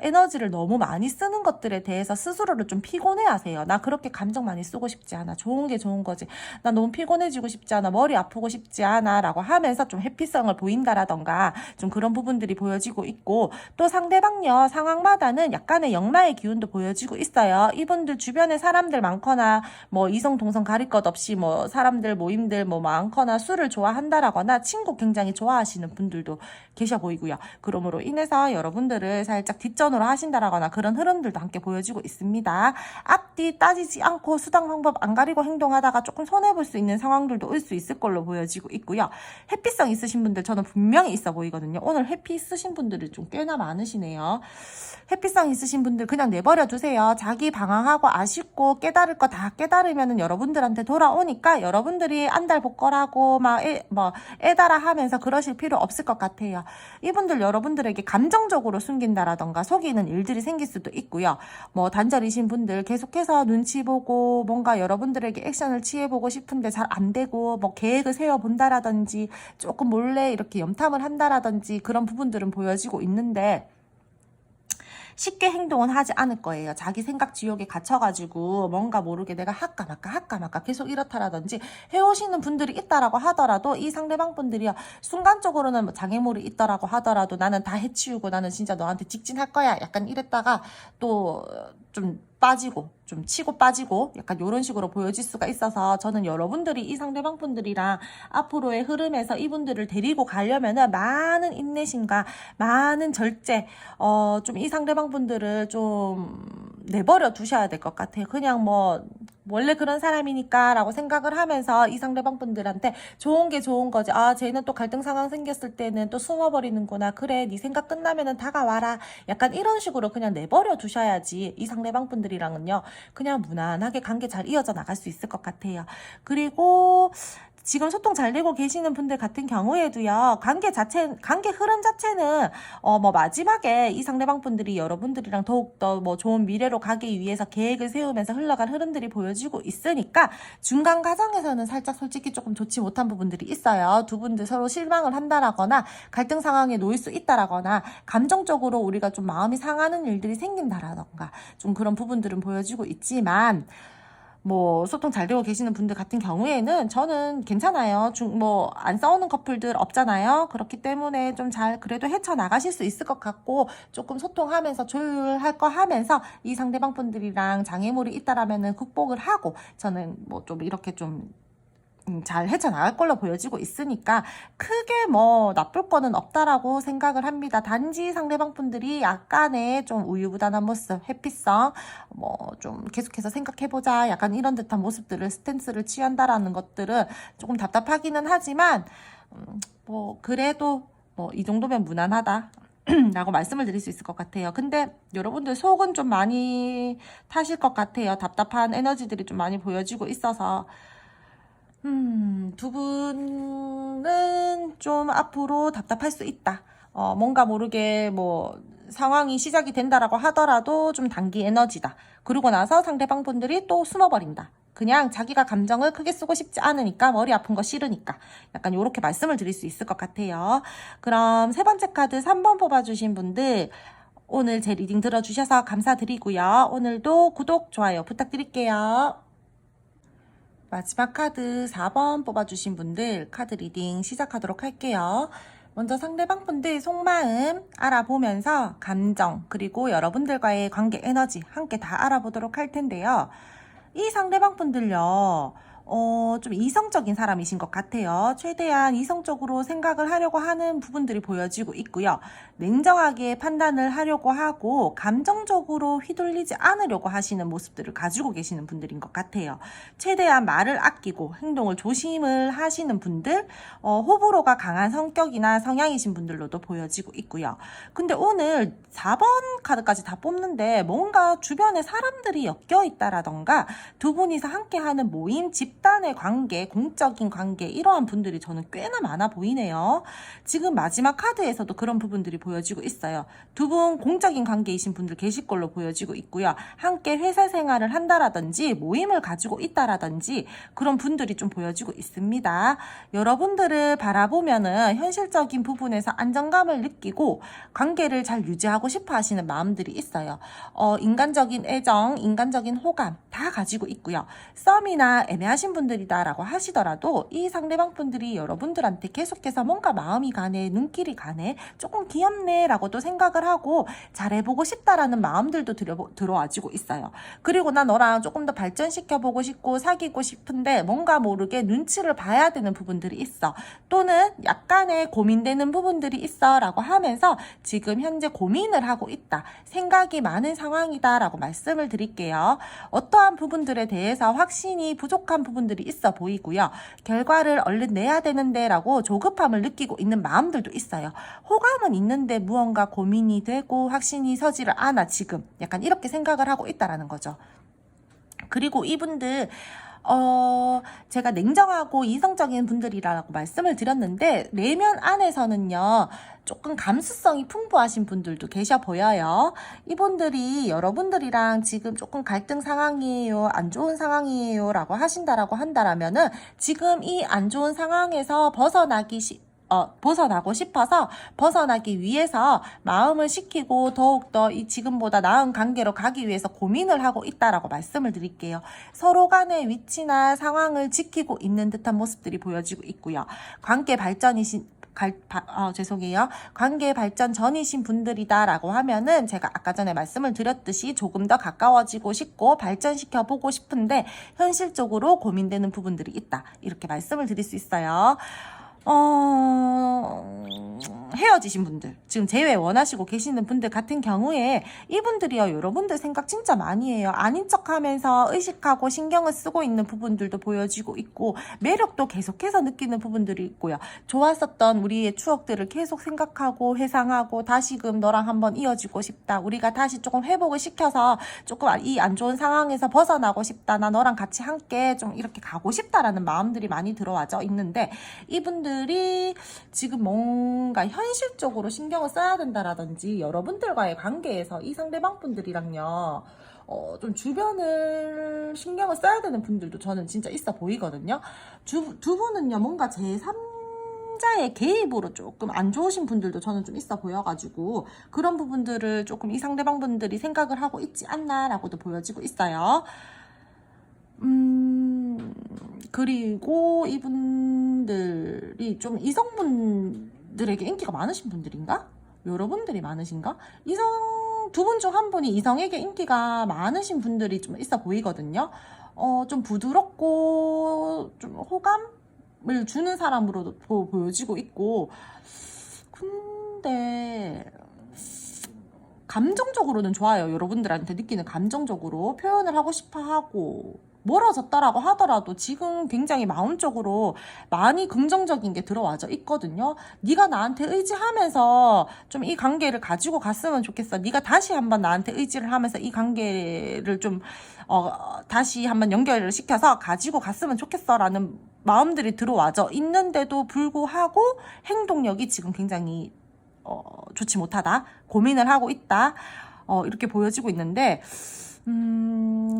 에너지를 너무 많이 쓰는 것들에 대해서 스스로를 좀 피곤해 하세요. 나 그렇게 감정 많이 쓰고 싶지 않아. 좋은 게 좋은 거지. 나 너무 피곤해지고 싶지 않아. 머리 아프고 싶지 않아. 라고 하면서 좀 회피성을 보인다라던가 좀 그런 부분들이 보여지고 있고, 또 상대방요, 상황마다는 약간의 역마의 기운도 보여지고 있어요. 이분들 주변에 사람들 많거나 뭐 이성 동성 가릴 것 없이 뭐 사람들 모임들 뭐 많거나 술을 좋아한다라거나 친구 굉장히 좋아하시는 분들도 계셔 보이고요. 그러므로 인해서 여러분들을 살짝 뒷전으로 하신다라거나 그런 흐름들도 함께 보여지고 있습니다. 앞뒤 따지지 않고 수당 방법 안 가리고 행동하다가 조금 손해볼 수 있는 상황들도 올 수 있을 걸로 보여지고 있고요. 회피성 있으신 분들 저는 분명히 있어 보이거든요. 오늘 회피 있으신 분들이 좀 꽤나 많으시네요. 회피성 있으신 분들 그냥 내버려 두세요. 자기 방황하고 아쉽고 깨달을 거 다 깨달으면은 여러분들한테 돌아오니까 여러분들이 안달복걸하고 애달아 하면서 그러실 필요 없을 것 같아요. 이분들 여러분들에게 감정적으로 숨긴다라던가 속이는 일들이 생길 수도 있고요. 뭐 단절이신 분들 계속해서 눈치 보고 뭔가 여러분들에게 액션을 취해보고 싶은데 잘 안 되고 뭐 계획을 세워본다라든지 조금 몰래 이렇게 염탐을 한다라든지 그런 부분들은 보여지고 있는데 쉽게 행동은 하지 않을 거예요. 자기 생각 지옥에 갇혀가지고 뭔가 모르게 내가 할까 말까 계속 이렇다라든지 해오시는 분들이 있다라고 하더라도 이 상대방 분들이요, 순간적으로는 뭐 장애물이 있더라고 하더라도 나는 다 해치우고 나는 진짜 너한테 직진할 거야 약간 이랬다가 또 좀 빠지고 좀 치고 빠지고 약간 이런 식으로 보여질 수가 있어서 저는 여러분들이 이 상대방 분들이랑 앞으로의 흐름에서 이분들을 데리고 가려면은 많은 인내심과 많은 절제, 좀 이 상대방 분들을 좀 내버려 두셔야 될 것 같아요. 그냥 뭐 원래 그런 사람이니까 라고 생각을 하면서 이 상대방 분들한테 좋은 게 좋은 거지. 아, 쟤는 또 갈등 상황 생겼을 때는 또 숨어버리는구나. 그래, 네 생각 끝나면은 다가와라. 약간 이런 식으로 그냥 내버려 두셔야지 이 상대방 분들이랑은요, 그냥 무난하게 관계 잘 이어져 나갈 수 있을 것 같아요. 그리고 지금 소통 잘 되고 계시는 분들 같은 경우에도요, 관계 흐름 자체는, 뭐, 마지막에 이 상대방 분들이 여러분들이랑 더욱더 뭐 좋은 미래로 가기 위해서 계획을 세우면서 흘러간 흐름들이 보여지고 있으니까, 중간 과정에서는 살짝 솔직히 조금 좋지 못한 부분들이 있어요. 두 분들 서로 실망을 한다라거나, 갈등 상황에 놓일 수 있다라거나, 감정적으로 우리가 좀 마음이 상하는 일들이 생긴다라던가, 좀 그런 부분들은 보여지고 있지만, 뭐 소통 잘 되고 계시는 분들 같은 경우에는 저는 괜찮아요. 뭐 안 싸우는 커플들 없잖아요. 그렇기 때문에 좀 잘 그래도 헤쳐나가실 수 있을 것 같고, 조금 소통하면서 조율할 거 하면서 이 상대방 분들이랑 장애물이 있다라면은 극복을 하고, 저는 뭐 좀 이렇게 좀 잘 헤쳐나갈 걸로 보여지고 있으니까 크게 뭐 나쁠 거는 없다라고 생각을 합니다. 단지 상대방 분들이 약간의 좀 우유부단한 모습, 회피성, 뭐 좀 계속해서 생각해보자, 약간 이런 듯한 모습들을 스탠스를 취한다라는 것들은 조금 답답하기는 하지만, 뭐 그래도 뭐 이 정도면 무난하다 라고 말씀을 드릴 수 있을 것 같아요. 근데 여러분들 속은 좀 많이 타실 것 같아요. 답답한 에너지들이 좀 많이 보여지고 있어서. 두 분은 좀 앞으로 답답할 수 있다. 뭔가 모르게 뭐 상황이 시작이 된다라고 하더라도 좀 단기 에너지다. 그러고 나서 상대방 분들이 또 숨어버린다. 그냥 자기가 감정을 크게 쓰고 싶지 않으니까, 머리 아픈 거 싫으니까. 약간 요렇게 말씀을 드릴 수 있을 것 같아요. 그럼 세 번째 카드 3번 뽑아주신 분들, 오늘 제 리딩 들어주셔서 감사드리고요. 오늘도 구독, 좋아요 부탁드릴게요. 마지막 카드 4번 뽑아주신 분들 카드 리딩 시작하도록 할게요. 먼저 상대방 분들 속마음 알아보면서 감정, 그리고 여러분들과의 관계 에너지 함께 다 알아보도록 할 텐데요. 이 상대방 분들요, 좀 이성적인 사람이신 것 같아요. 최대한 이성적으로 생각을 하려고 하는 부분들이 보여지고 있고요. 냉정하게 판단을 하려고 하고 감정적으로 휘둘리지 않으려고 하시는 모습들을 가지고 계시는 분들인 것 같아요. 최대한 말을 아끼고 행동을 조심을 하시는 분들, 호불호가 강한 성격이나 성향이신 분들로도 보여지고 있고요. 근데 오늘 4번 카드까지 다 뽑는데 뭔가 주변에 사람들이 엮여 있다라던가, 두 분이서 함께하는 모임, 집단의 관계, 공적인 관계, 이러한 분들이 저는 꽤나 많아 보이네요. 지금 마지막 카드에서도 그런 부분들이 보여지고 있어요. 두 분 공적인 관계이신 분들 계실 걸로 보여지고 있고요. 함께 회사 생활을 한다라든지 모임을 가지고 있다라든지 그런 분들이 좀 보여지고 있습니다. 여러분들을 바라보면은 현실적인 부분에서 안정감을 느끼고 관계를 잘 유지하고 싶어 하시는 마음들이 있어요. 인간적인 애정, 인간적인 호감 다 가지고 있고요. 썸이나 애매하신 분들이다라고 하시더라도 이 상대방 분들이 여러분들한테 계속해서 뭔가 마음이 가네, 눈길이 가네, 조금 귀엽네 라고도 생각을 하고 잘해보고 싶다라는 마음들도 들어와지고 있어요. 그리고 나 너랑 조금 더 발전시켜보고 싶고 사귀고 싶은데 뭔가 모르게 눈치를 봐야 되는 부분들이 있어. 또는 약간의 고민되는 부분들이 있어 라고 하면서 지금 현재 고민을 하고 있다, 생각이 많은 상황이다 라고 말씀을 드릴게요. 어떠한 부분들에 대해서 확신이 부족한 부분들이 있어 보이고요. 결과를 얼른 내야 되는데 라고 조급함을 느끼고 있는 마음들도 있어요. 호감은 있는데 무언가 고민이 되고 확신이 서지를 않아 지금, 약간 이렇게 생각을 하고 있다라는 거죠. 그리고 이분들 제가 냉정하고 이성적인 분들이라고 말씀을 드렸는데, 내면 안에서는요, 조금 감수성이 풍부하신 분들도 계셔 보여요. 이분들이 여러분들이랑 지금 조금 갈등 상황이에요, 안 좋은 상황이에요 라고 하신다라고 한다라면은, 지금 이 안 좋은 상황에서 벗어나기 벗어나고 싶어서 벗어나기 위해서 마음을 식히고 더욱더 이 지금보다 나은 관계로 가기 위해서 고민을 하고 있다라고 말씀을 드릴게요. 서로 간의 위치나 상황을 지키고 있는 듯한 모습들이 보여지고 있고요. 관계 발전이신 죄송해요. 관계 발전 전이신 분들이다라고 하면은 제가 아까 전에 말씀을 드렸듯이 조금 더 가까워지고 싶고 발전시켜 보고 싶은데 현실적으로 고민되는 부분들이 있다. 이렇게 말씀을 드릴 수 있어요. 헤어지신 분들, 지금 재회 원하시고 계시는 분들 같은 경우에 이분들이요, 여러분들 생각 진짜 많이 해요. 아닌 척 하면서 의식하고 신경을 쓰고 있는 부분들도 보여지고 있고, 매력도 계속해서 느끼는 부분들이 있고요. 좋았었던 우리의 추억들을 계속 생각하고 회상하고 다시금 너랑 한번 이어지고 싶다. 우리가 다시 조금 회복을 시켜서 조금 이 안 좋은 상황에서 벗어나고 싶다. 나 너랑 같이 함께 좀 이렇게 가고 싶다라는 마음들이 많이 들어와져 있는데, 이분들이 지금 뭔가 현실적으로 신경을 써야 된다라든지 여러분들과의 관계에서 이 상대방 분들이랑요 좀 주변을 신경을 써야 되는 분들도 저는 진짜 있어 보이거든요. 두 분은요 뭔가 제3자의 개입으로 조금 안 좋으신 분들도 저는 좀 있어 보여가지고 그런 부분들을 조금 이 상대방 분들이 생각을 하고 있지 않나라고도 보여지고 있어요. 그리고 이분들이 좀 이성분들에게 인기가 많으신 분들인가? 여러분들이 많으신가? 두 분 중 한 분이 이성에게 인기가 많으신 분들이 좀 있어 보이거든요. 좀 부드럽고 좀 호감을 주는 사람으로도 보여지고 있고, 근데 감정적으로는 좋아요. 여러분들한테 느끼는 감정적으로 표현을 하고 싶어 하고 멀어졌다라고 하더라도 지금 굉장히 마음적으로 많이 긍정적인 게 들어와져 있거든요. 네가 나한테 의지하면서 좀 이 관계를 가지고 갔으면 좋겠어. 네가 다시 한번 나한테 의지를 하면서 이 관계를 좀 다시 한번 연결을 시켜서 가지고 갔으면 좋겠어 라는 마음들이 들어와져 있는데도 불구하고 행동력이 지금 굉장히 좋지 못하다, 고민을 하고 있다, 이렇게 보여지고 있는데,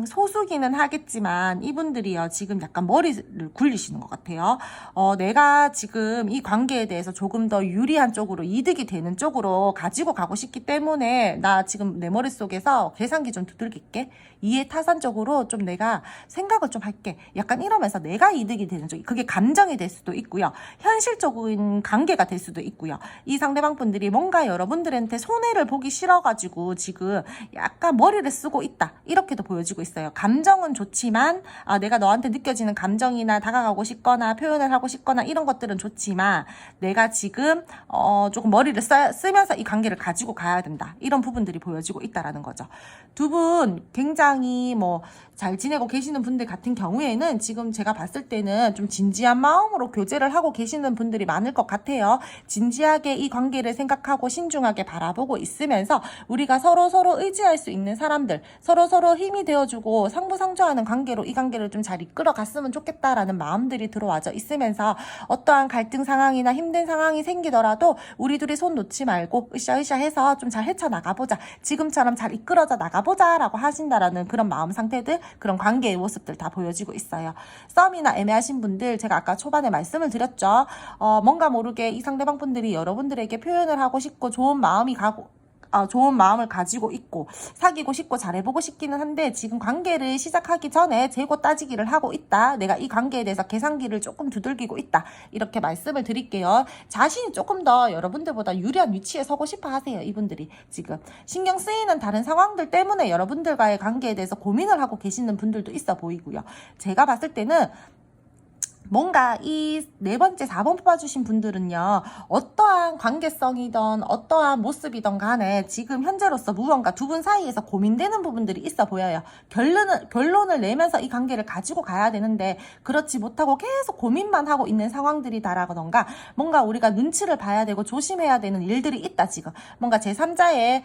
소수기는 하겠지만 이분들이요 지금 약간 머리를 굴리시는 것 같아요. 내가 지금 이 관계에 대해서 조금 더 유리한 쪽으로, 이득이 되는 쪽으로 가지고 가고 싶기 때문에 나 지금 내 머릿속에서 계산기 좀 두들길게, 이해타산적으로 좀 내가 생각을 좀 할게, 약간 이러면서 내가 이득이 되는 쪽, 그게 감정이 될 수도 있고요, 현실적인 관계가 될 수도 있고요. 이 상대방 분들이 뭔가 여러분들한테 손해를 보기 싫어가지고 지금 약간 머리를 쓰고 있다, 이렇게도 보여지고 있어요. 감정은 좋지만 내가 너한테 느껴지는 감정이나 다가가고 싶거나 표현을 하고 싶거나 이런 것들은 좋지만 내가 지금 조금 머리를 쓰면서 이 관계를 가지고 가야 된다, 이런 부분들이 보여지고 있다라는 거죠. 두 분 굉장히 잘 지내고 계시는 분들 같은 경우에는 지금 제가 봤을 때는 좀 진지한 마음으로 교제를 하고 계시는 분들이 많을 것 같아요. 진지하게 이 관계를 생각하고 신중하게 바라보고 있으면서 우리가 서로 의지할 수 있는 사람들, 서로 힘이 되어주고 상부상조하는 관계로 이 관계를 좀 잘 이끌어 갔으면 좋겠다라는 마음들이 들어와져 있으면서 어떠한 갈등 상황이나 힘든 상황이 생기더라도 우리 둘이 손 놓지 말고 으쌰으쌰 해서 좀 잘 헤쳐나가보자, 지금처럼 잘 이끌어져 나가보자 라고 하신다라는 그런 마음 상태들, 그런 관계의 모습들 다 보여지고 있어요. 썸이나 애매하신 분들, 제가 아까 초반에 말씀을 드렸죠. 뭔가 모르게 이 상대방 분들이 여러분들에게 표현을 하고 싶고 좋은 마음을 가지고 있고 사귀고 싶고 잘해보고 싶기는 한데 지금 관계를 시작하기 전에 재고 따지기를 하고 있다, 내가 이 관계에 대해서 계산기를 조금 두들기고 있다, 이렇게 말씀을 드릴게요. 자신이 조금 더 여러분들보다 유리한 위치에 서고 싶어 하세요. 이분들이 지금 신경 쓰이는 다른 상황들 때문에 여러분들과의 관계에 대해서 고민을 하고 계시는 분들도 있어 보이고요. 제가 봤을 때는 뭔가 이 4번째, 4번 뽑아주신 분들은요, 어떠한 관계성이든 어떠한 모습이든 간에 지금 현재로서 무언가 두 분 사이에서 고민되는 부분들이 있어 보여요. 결론을 내면서 이 관계를 가지고 가야 되는데 그렇지 못하고 계속 고민만 하고 있는 상황들이다라던가, 뭔가 우리가 눈치를 봐야 되고 조심해야 되는 일들이 있다. 지금 뭔가 제3자의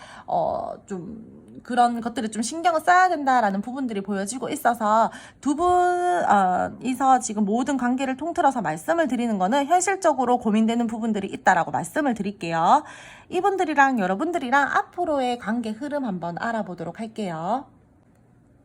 좀 그런 것들을 좀 신경을 써야 된다라는 부분들이 보여지고 있어서 두 분이서 지금 모든 관계를 통틀어서 말씀을 드리는 거는 현실적으로 고민되는 부분들이 있다라고 말씀을 드릴게요. 이분들이랑 여러분들이랑 앞으로의 관계 흐름 한번 알아보도록 할게요.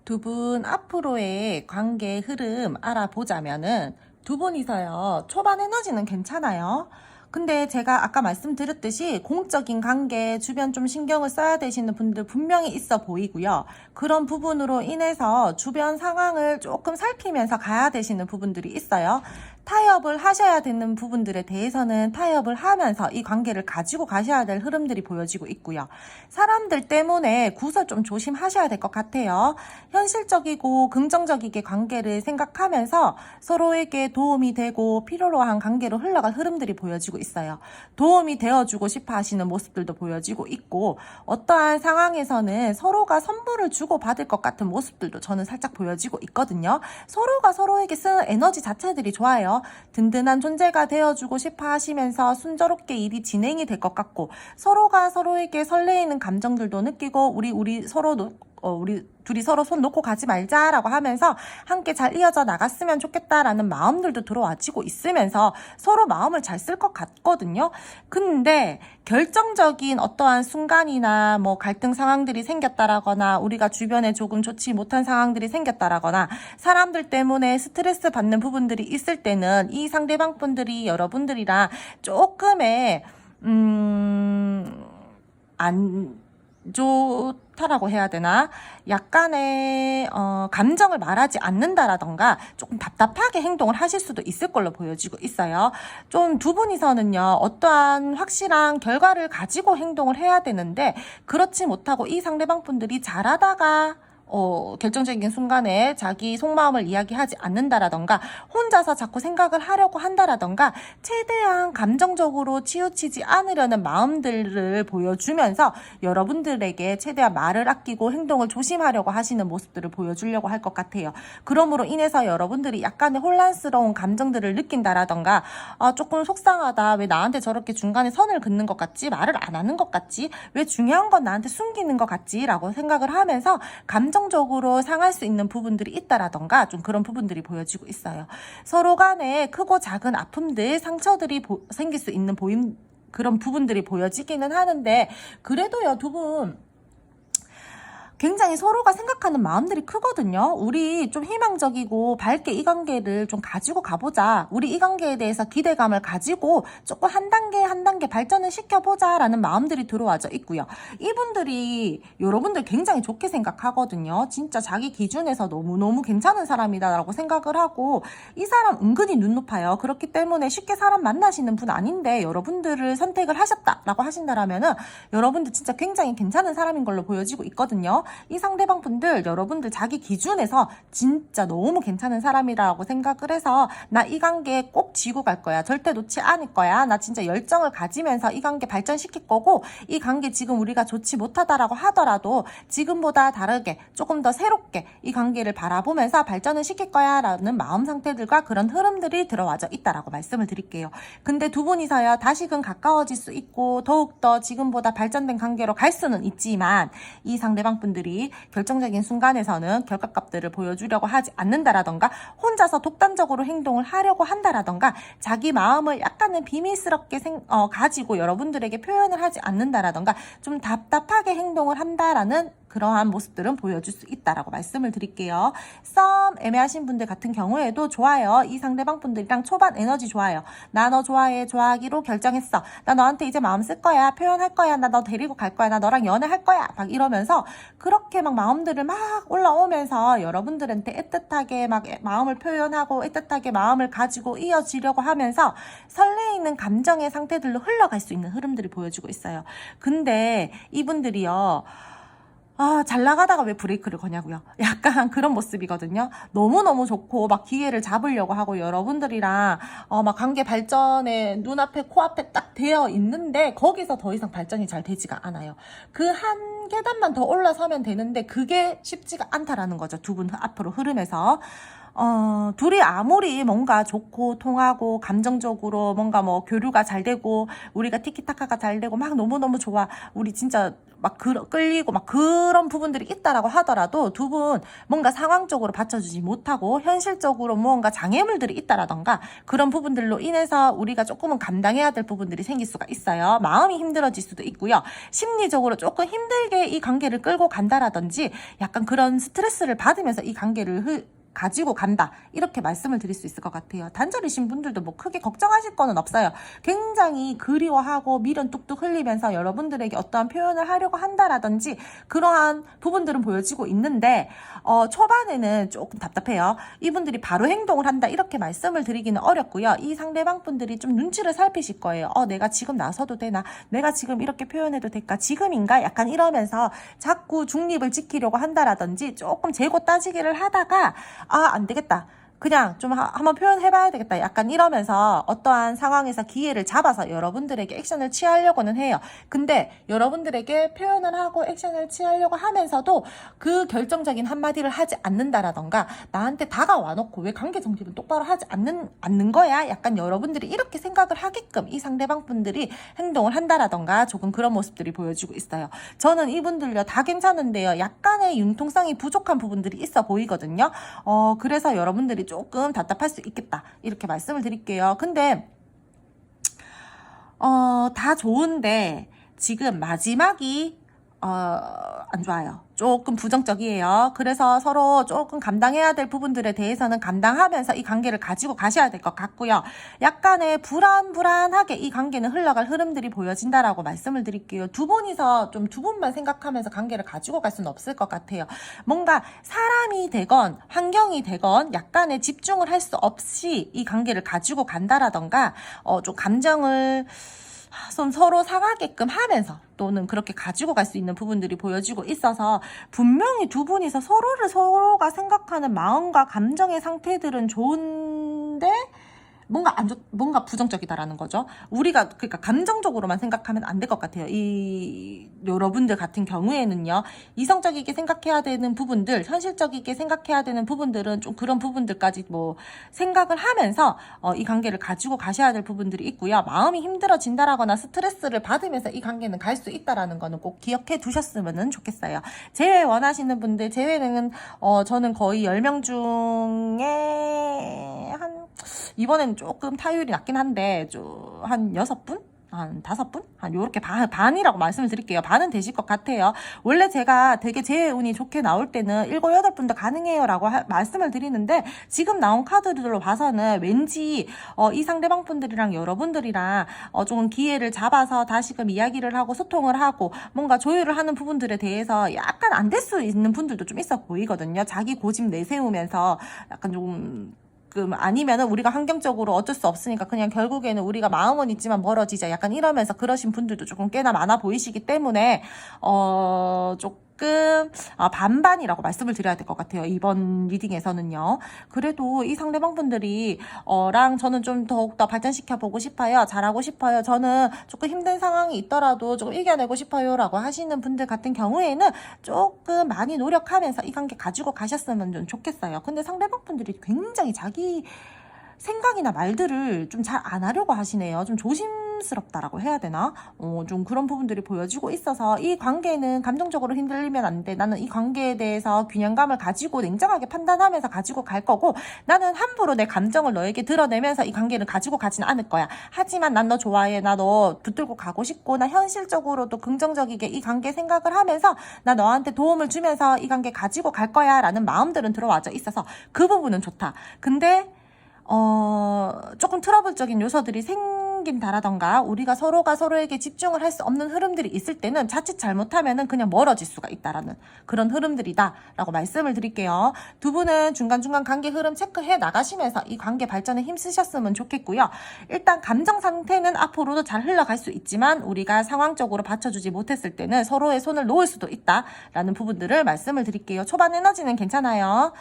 두 분 앞으로의 관계 흐름 알아보자면은 두 분이서요 초반 에너지는 괜찮아요. 근데 제가 아까 말씀드렸듯이 공적인 관계, 주변 좀 신경을 써야 되시는 분들 분명히 있어 보이고요. 그런 부분으로 인해서 주변 상황을 조금 살피면서 가야 되시는 부분들이 있어요. 타협을 하셔야 되는 부분들에 대해서는 타협을 하면서 이 관계를 가지고 가셔야 될 흐름들이 보여지고 있고요. 사람들 때문에 구설 좀 조심하셔야 될 것 같아요. 현실적이고 긍정적이게 관계를 생각하면서 서로에게 도움이 되고 필요로 한 관계로 흘러갈 흐름들이 보여지고 있어요. 도움이 되어주고 싶어 하시는 모습들도 보여지고 있고, 어떠한 상황에서는 서로가 선물을 주고받을 것 같은 모습들도 저는 살짝 보여지고 있거든요. 서로가 서로에게 쓰는 에너지 자체들이 좋아요. 든든한 존재가 되어주고 싶어 하시면서 순조롭게 일이 진행이 될 것 같고, 서로가 서로에게 설레이는 감정들도 느끼고, 우리 서로 우리 둘이 서로 손 놓고 가지 말자라고 하면서 함께 잘 이어져 나갔으면 좋겠다라는 마음들도 들어와지고 있으면서 서로 마음을 잘 쓸 것 같거든요. 근데 결정적인 어떠한 순간이나 뭐 갈등 상황들이 생겼다라거나 우리가 주변에 조금 좋지 못한 상황들이 생겼다라거나 사람들 때문에 스트레스 받는 부분들이 있을 때는 이 상대방 분들이 여러분들이랑 조금의 안 좋다라고 해야 되나? 약간의 감정을 말하지 않는다라던가 조금 답답하게 행동을 하실 수도 있을 걸로 보여지고 있어요. 좀 두 분이서는요, 어떠한 확실한 결과를 가지고 행동을 해야 되는데 그렇지 못하고 이 상대방 분들이 잘하다가 결정적인 순간에 자기 속마음을 이야기하지 않는다라던가 혼자서 자꾸 생각을 하려고 한다라던가 최대한 감정적으로 치우치지 않으려는 마음들을 보여주면서 여러분들에게 최대한 말을 아끼고 행동을 조심하려고 하시는 모습들을 보여주려고 할 것 같아요. 그러므로 인해서 여러분들이 약간의 혼란스러운 감정들을 느낀다라던가 조금 속상하다, 왜 나한테 저렇게 중간에 선을 긋는 것 같지, 말을 안 하는 것 같지, 왜 중요한 건 나한테 숨기는 것 같지 라고 생각을 하면서 감정적으로 상할 수 있는 부분들이 있다라던가 좀 그런 부분들이 보여지고 있어요. 서로 간에 크고 작은 아픔들, 상처들이 생길 수 있는 그런 부분들이 보여지기는 하는데, 그래도요, 두 분 굉장히 서로가 생각하는 마음들이 크거든요. 우리 좀 희망적이고 밝게 이 관계를 좀 가지고 가보자. 우리 이 관계에 대해서 기대감을 가지고 조금 한 단계 발전을 시켜보자 라는 마음들이 들어와져 있고요. 이분들이 여러분들 굉장히 좋게 생각하거든요. 진짜 자기 기준에서 너무너무 괜찮은 사람이다 라고 생각을 하고, 이 사람 은근히 눈 높아요. 그렇기 때문에 쉽게 사람 만나시는 분 아닌데 여러분들을 선택을 하셨다 라고 하신다라면은 여러분들 진짜 굉장히 괜찮은 사람인 걸로 보여지고 있거든요. 이 상대방 분들 여러분들 자기 기준에서 진짜 너무 괜찮은 사람이라고 생각을 해서 나 이 관계 꼭 쥐고 갈 거야, 절대 놓지 않을 거야, 나 진짜 열정을 가지면서 이 관계 발전시킬 거고, 이 관계 지금 우리가 좋지 못하다라고 하더라도 지금보다 다르게 조금 더 새롭게 이 관계를 바라보면서 발전을 시킬 거야 라는 마음 상태들과 그런 흐름들이 들어와져 있다라고 말씀을 드릴게요. 근데 두 분이서야 다시금 가까워질 수 있고 더욱더 지금보다 발전된 관계로 갈 수는 있지만, 이 상대방 분들이 결정적인 순간에서는 결과값들을 보여주려고 하지 않는다라던가 혼자서 독단적으로 행동을 하려고 한다라던가 자기 마음을 약간은 비밀스럽게 가지고 여러분들에게 표현을 하지 않는다라던가 좀 답답하게 행동을 한다라는 그러한 모습들은 보여줄 수 있다라고 말씀을 드릴게요. 썸 애매하신 분들 같은 경우에도 좋아요. 이 상대방 분들이랑 초반 에너지 좋아요. 나 너 좋아해, 좋아하기로 결정했어. 나 너한테 이제 마음 쓸 거야, 표현할 거야, 나 너 데리고 갈 거야, 나 너랑 연애할 거야, 막 이러면서 그렇게 막 마음들을 막 올라오면서 여러분들한테 애틋하게 막 마음을 표현하고 애틋하게 마음을 가지고 이어지려고 하면서 설레이는 감정의 상태들로 흘러갈 수 있는 흐름들이 보여지고 있어요. 근데 이분들이요, 잘 나가다가 왜 브레이크를 거냐고요. 약간 그런 모습이거든요. 너무너무 좋고 막 기회를 잡으려고 하고 여러분들이랑 막 관계 발전에 눈앞에 코앞에 딱 되어 있는데 거기서 더 이상 발전이 잘 되지가 않아요. 그 한 계단만 더 올라서면 되는데 그게 쉽지가 않다라는 거죠. 두 분 앞으로 흐름에서. 둘이 아무리 뭔가 좋고 통하고 감정적으로 뭔가 뭐 교류가 잘 되고 우리가 티키타카가 잘 되고 막 너무너무 좋아, 우리 진짜 막 끌리고 막 그런 부분들이 있다라고 하더라도 두 분 뭔가 상황적으로 받쳐주지 못하고 현실적으로 뭔가 장애물들이 있다라던가 그런 부분들로 인해서 우리가 조금은 감당해야 될 부분들이 생길 수가 있어요. 마음이 힘들어질 수도 있고요. 심리적으로 조금 힘들게 이 관계를 끌고 간다라든지 약간 그런 스트레스를 받으면서 이 관계를 가지고 간다. 이렇게 말씀을 드릴 수 있을 것 같아요. 단절이신 분들도 뭐 크게 걱정하실 거는 없어요. 굉장히 그리워하고 미련 뚝뚝 흘리면서 여러분들에게 어떠한 표현을 하려고 한다라든지 그러한 부분들은 보여지고 있는데 초반에는 조금 답답해요. 이분들이 바로 행동을 한다 이렇게 말씀을 드리기는 어렵고요. 이 상대방 분들이 좀 눈치를 살피실 거예요. 내가 지금 나서도 되나? 내가 지금 이렇게 표현해도 될까? 지금인가? 약간 이러면서 자꾸 중립을 지키려고 한다라든지 조금 재고 따지기를 하다가 안 되겠다. 그냥 좀 한번 표현해봐야 되겠다. 약간 이러면서 어떠한 상황에서 기회를 잡아서 여러분들에게 액션을 취하려고는 해요. 근데 여러분들에게 표현을 하고 액션을 취하려고 하면서도 그 결정적인 한마디를 하지 않는다라던가 나한테 다가와 놓고 왜 관계 정립은 똑바로 하지 않는 거야? 약간 여러분들이 이렇게 생각을 하게끔 이 상대방 분들이 행동을 한다라던가 조금 그런 모습들이 보여지고 있어요. 저는 이분들요 다 괜찮은데요. 약간의 융통성이 부족한 부분들이 있어 보이거든요. 그래서 여러분들이 조금 답답할 수 있겠다 이렇게 말씀을 드릴게요. 근데 다 좋은데 지금 마지막이 안 좋아요. 조금 부정적이에요. 그래서 서로 조금 감당해야 될 부분들에 대해서는 감당하면서 이 관계를 가지고 가셔야 될 것 같고요. 약간의 불안하게 이 관계는 흘러갈 흐름들이 보여진다라고 말씀을 드릴게요. 두 분이서 좀 두 분만 생각하면서 관계를 가지고 갈 수는 없을 것 같아요. 뭔가 사람이 되건 환경이 되건 약간의 집중을 할 수 없이 이 관계를 가지고 간다라던가 좀 감정을 좀 서로 상하게끔 하면서 또는 그렇게 가지고 갈 수 있는 부분들이 보여지고 있어서 분명히 두 분이서 서로가 생각하는 마음과 감정의 상태들은 좋은데 뭔가 부정적이다라는 거죠. 우리가 그러니까 감정적으로만 생각하면 안 될 것 같아요. 이 여러분들 같은 경우에는요. 이성적이게 생각해야 되는 부분들, 현실적이게 생각해야 되는 부분들은 좀 그런 부분들까지 뭐 생각을 하면서 이 관계를 가지고 가셔야 될 부분들이 있고요. 마음이 힘들어진다라거나 스트레스를 받으면서 이 관계는 갈 수 있다라는 거는 꼭 기억해 두셨으면 좋겠어요. 재회 원하시는 분들, 재회는 저는 거의 10명 중에 이번엔 조금 타율이 낮긴 한데 한 6분? 한 5분? 한 요렇게 반이라고 말씀을 드릴게요. 반은 되실 것 같아요. 원래 제가 되게 제 운이 좋게 나올 때는 7, 8분도 가능해요 라고 말씀을 드리는데 지금 나온 카드들로 봐서는 왠지 이 상대방 분들이랑 여러분들이랑 좀 기회를 잡아서 다시금 이야기를 하고 소통을 하고 뭔가 조율을 하는 부분들에 대해서 약간 안 될 수 있는 분들도 좀 있어 보이거든요. 자기 고집 내세우면서 약간 좀 아니면은 우리가 환경적으로 어쩔 수 없으니까 그냥 결국에는 우리가 마음은 있지만 멀어지자 약간 이러면서 그러신 분들도 조금 꽤나 많아 보이시기 때문에 조금 반반이라고 말씀을 드려야 될 것 같아요. 이번 리딩에서는요. 그래도 이 상대방 분들이 랑 저는 좀 더욱더 발전시켜 보고 싶어요. 잘하고 싶어요. 저는 조금 힘든 상황이 있더라도 조금 이겨내고 싶어요 라고 하시는 분들 같은 경우에는 조금 많이 노력하면서 이 관계 가지고 가셨으면 좀 좋겠어요. 근데 상대방 분들이 굉장히 자기 생각이나 말들을 좀 잘 안 하려고 하시네요. 좀 조심스럽다라고 해야 되나? 좀 그런 부분들이 보여지고 있어서 이 관계는 감정적으로 흔들리면 안 돼. 나는 이 관계에 대해서 균형감을 가지고 냉정하게 판단하면서 가지고 갈 거고 나는 함부로 내 감정을 너에게 드러내면서 이 관계를 가지고 가지는 않을 거야. 하지만 난 너 좋아해. 나 너 붙들고 가고 싶고 나 현실적으로도 긍정적이게 이 관계 생각을 하면서 나 너한테 도움을 주면서 이 관계 가지고 갈 거야 라는 마음들은 들어와져 있어서 그 부분은 좋다. 근데 조금 트러블적인 요소들이 생긴다라던가 우리가 서로가 서로에게 집중을 할 수 없는 흐름들이 있을 때는 자칫 잘못하면은 그냥 멀어질 수가 있다라는 그런 흐름들이다 라고 말씀을 드릴게요. 두 분은 중간중간 관계 흐름 체크해 나가시면서 이 관계 발전에 힘쓰셨으면 좋겠고요. 일단 감정 상태는 앞으로도 잘 흘러갈 수 있지만 우리가 상황적으로 받쳐주지 못했을 때는 서로의 손을 놓을 수도 있다라는 부분들을 말씀을 드릴게요. 초반 에너지는 괜찮아요.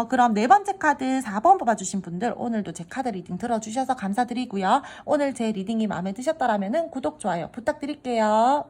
그럼 네 번째 카드 4번 뽑아주신 분들 오늘도 제 카드 리딩 들어주셔서 감사드리고요. 오늘 제 리딩이 마음에 드셨다면 구독, 좋아요 부탁드릴게요.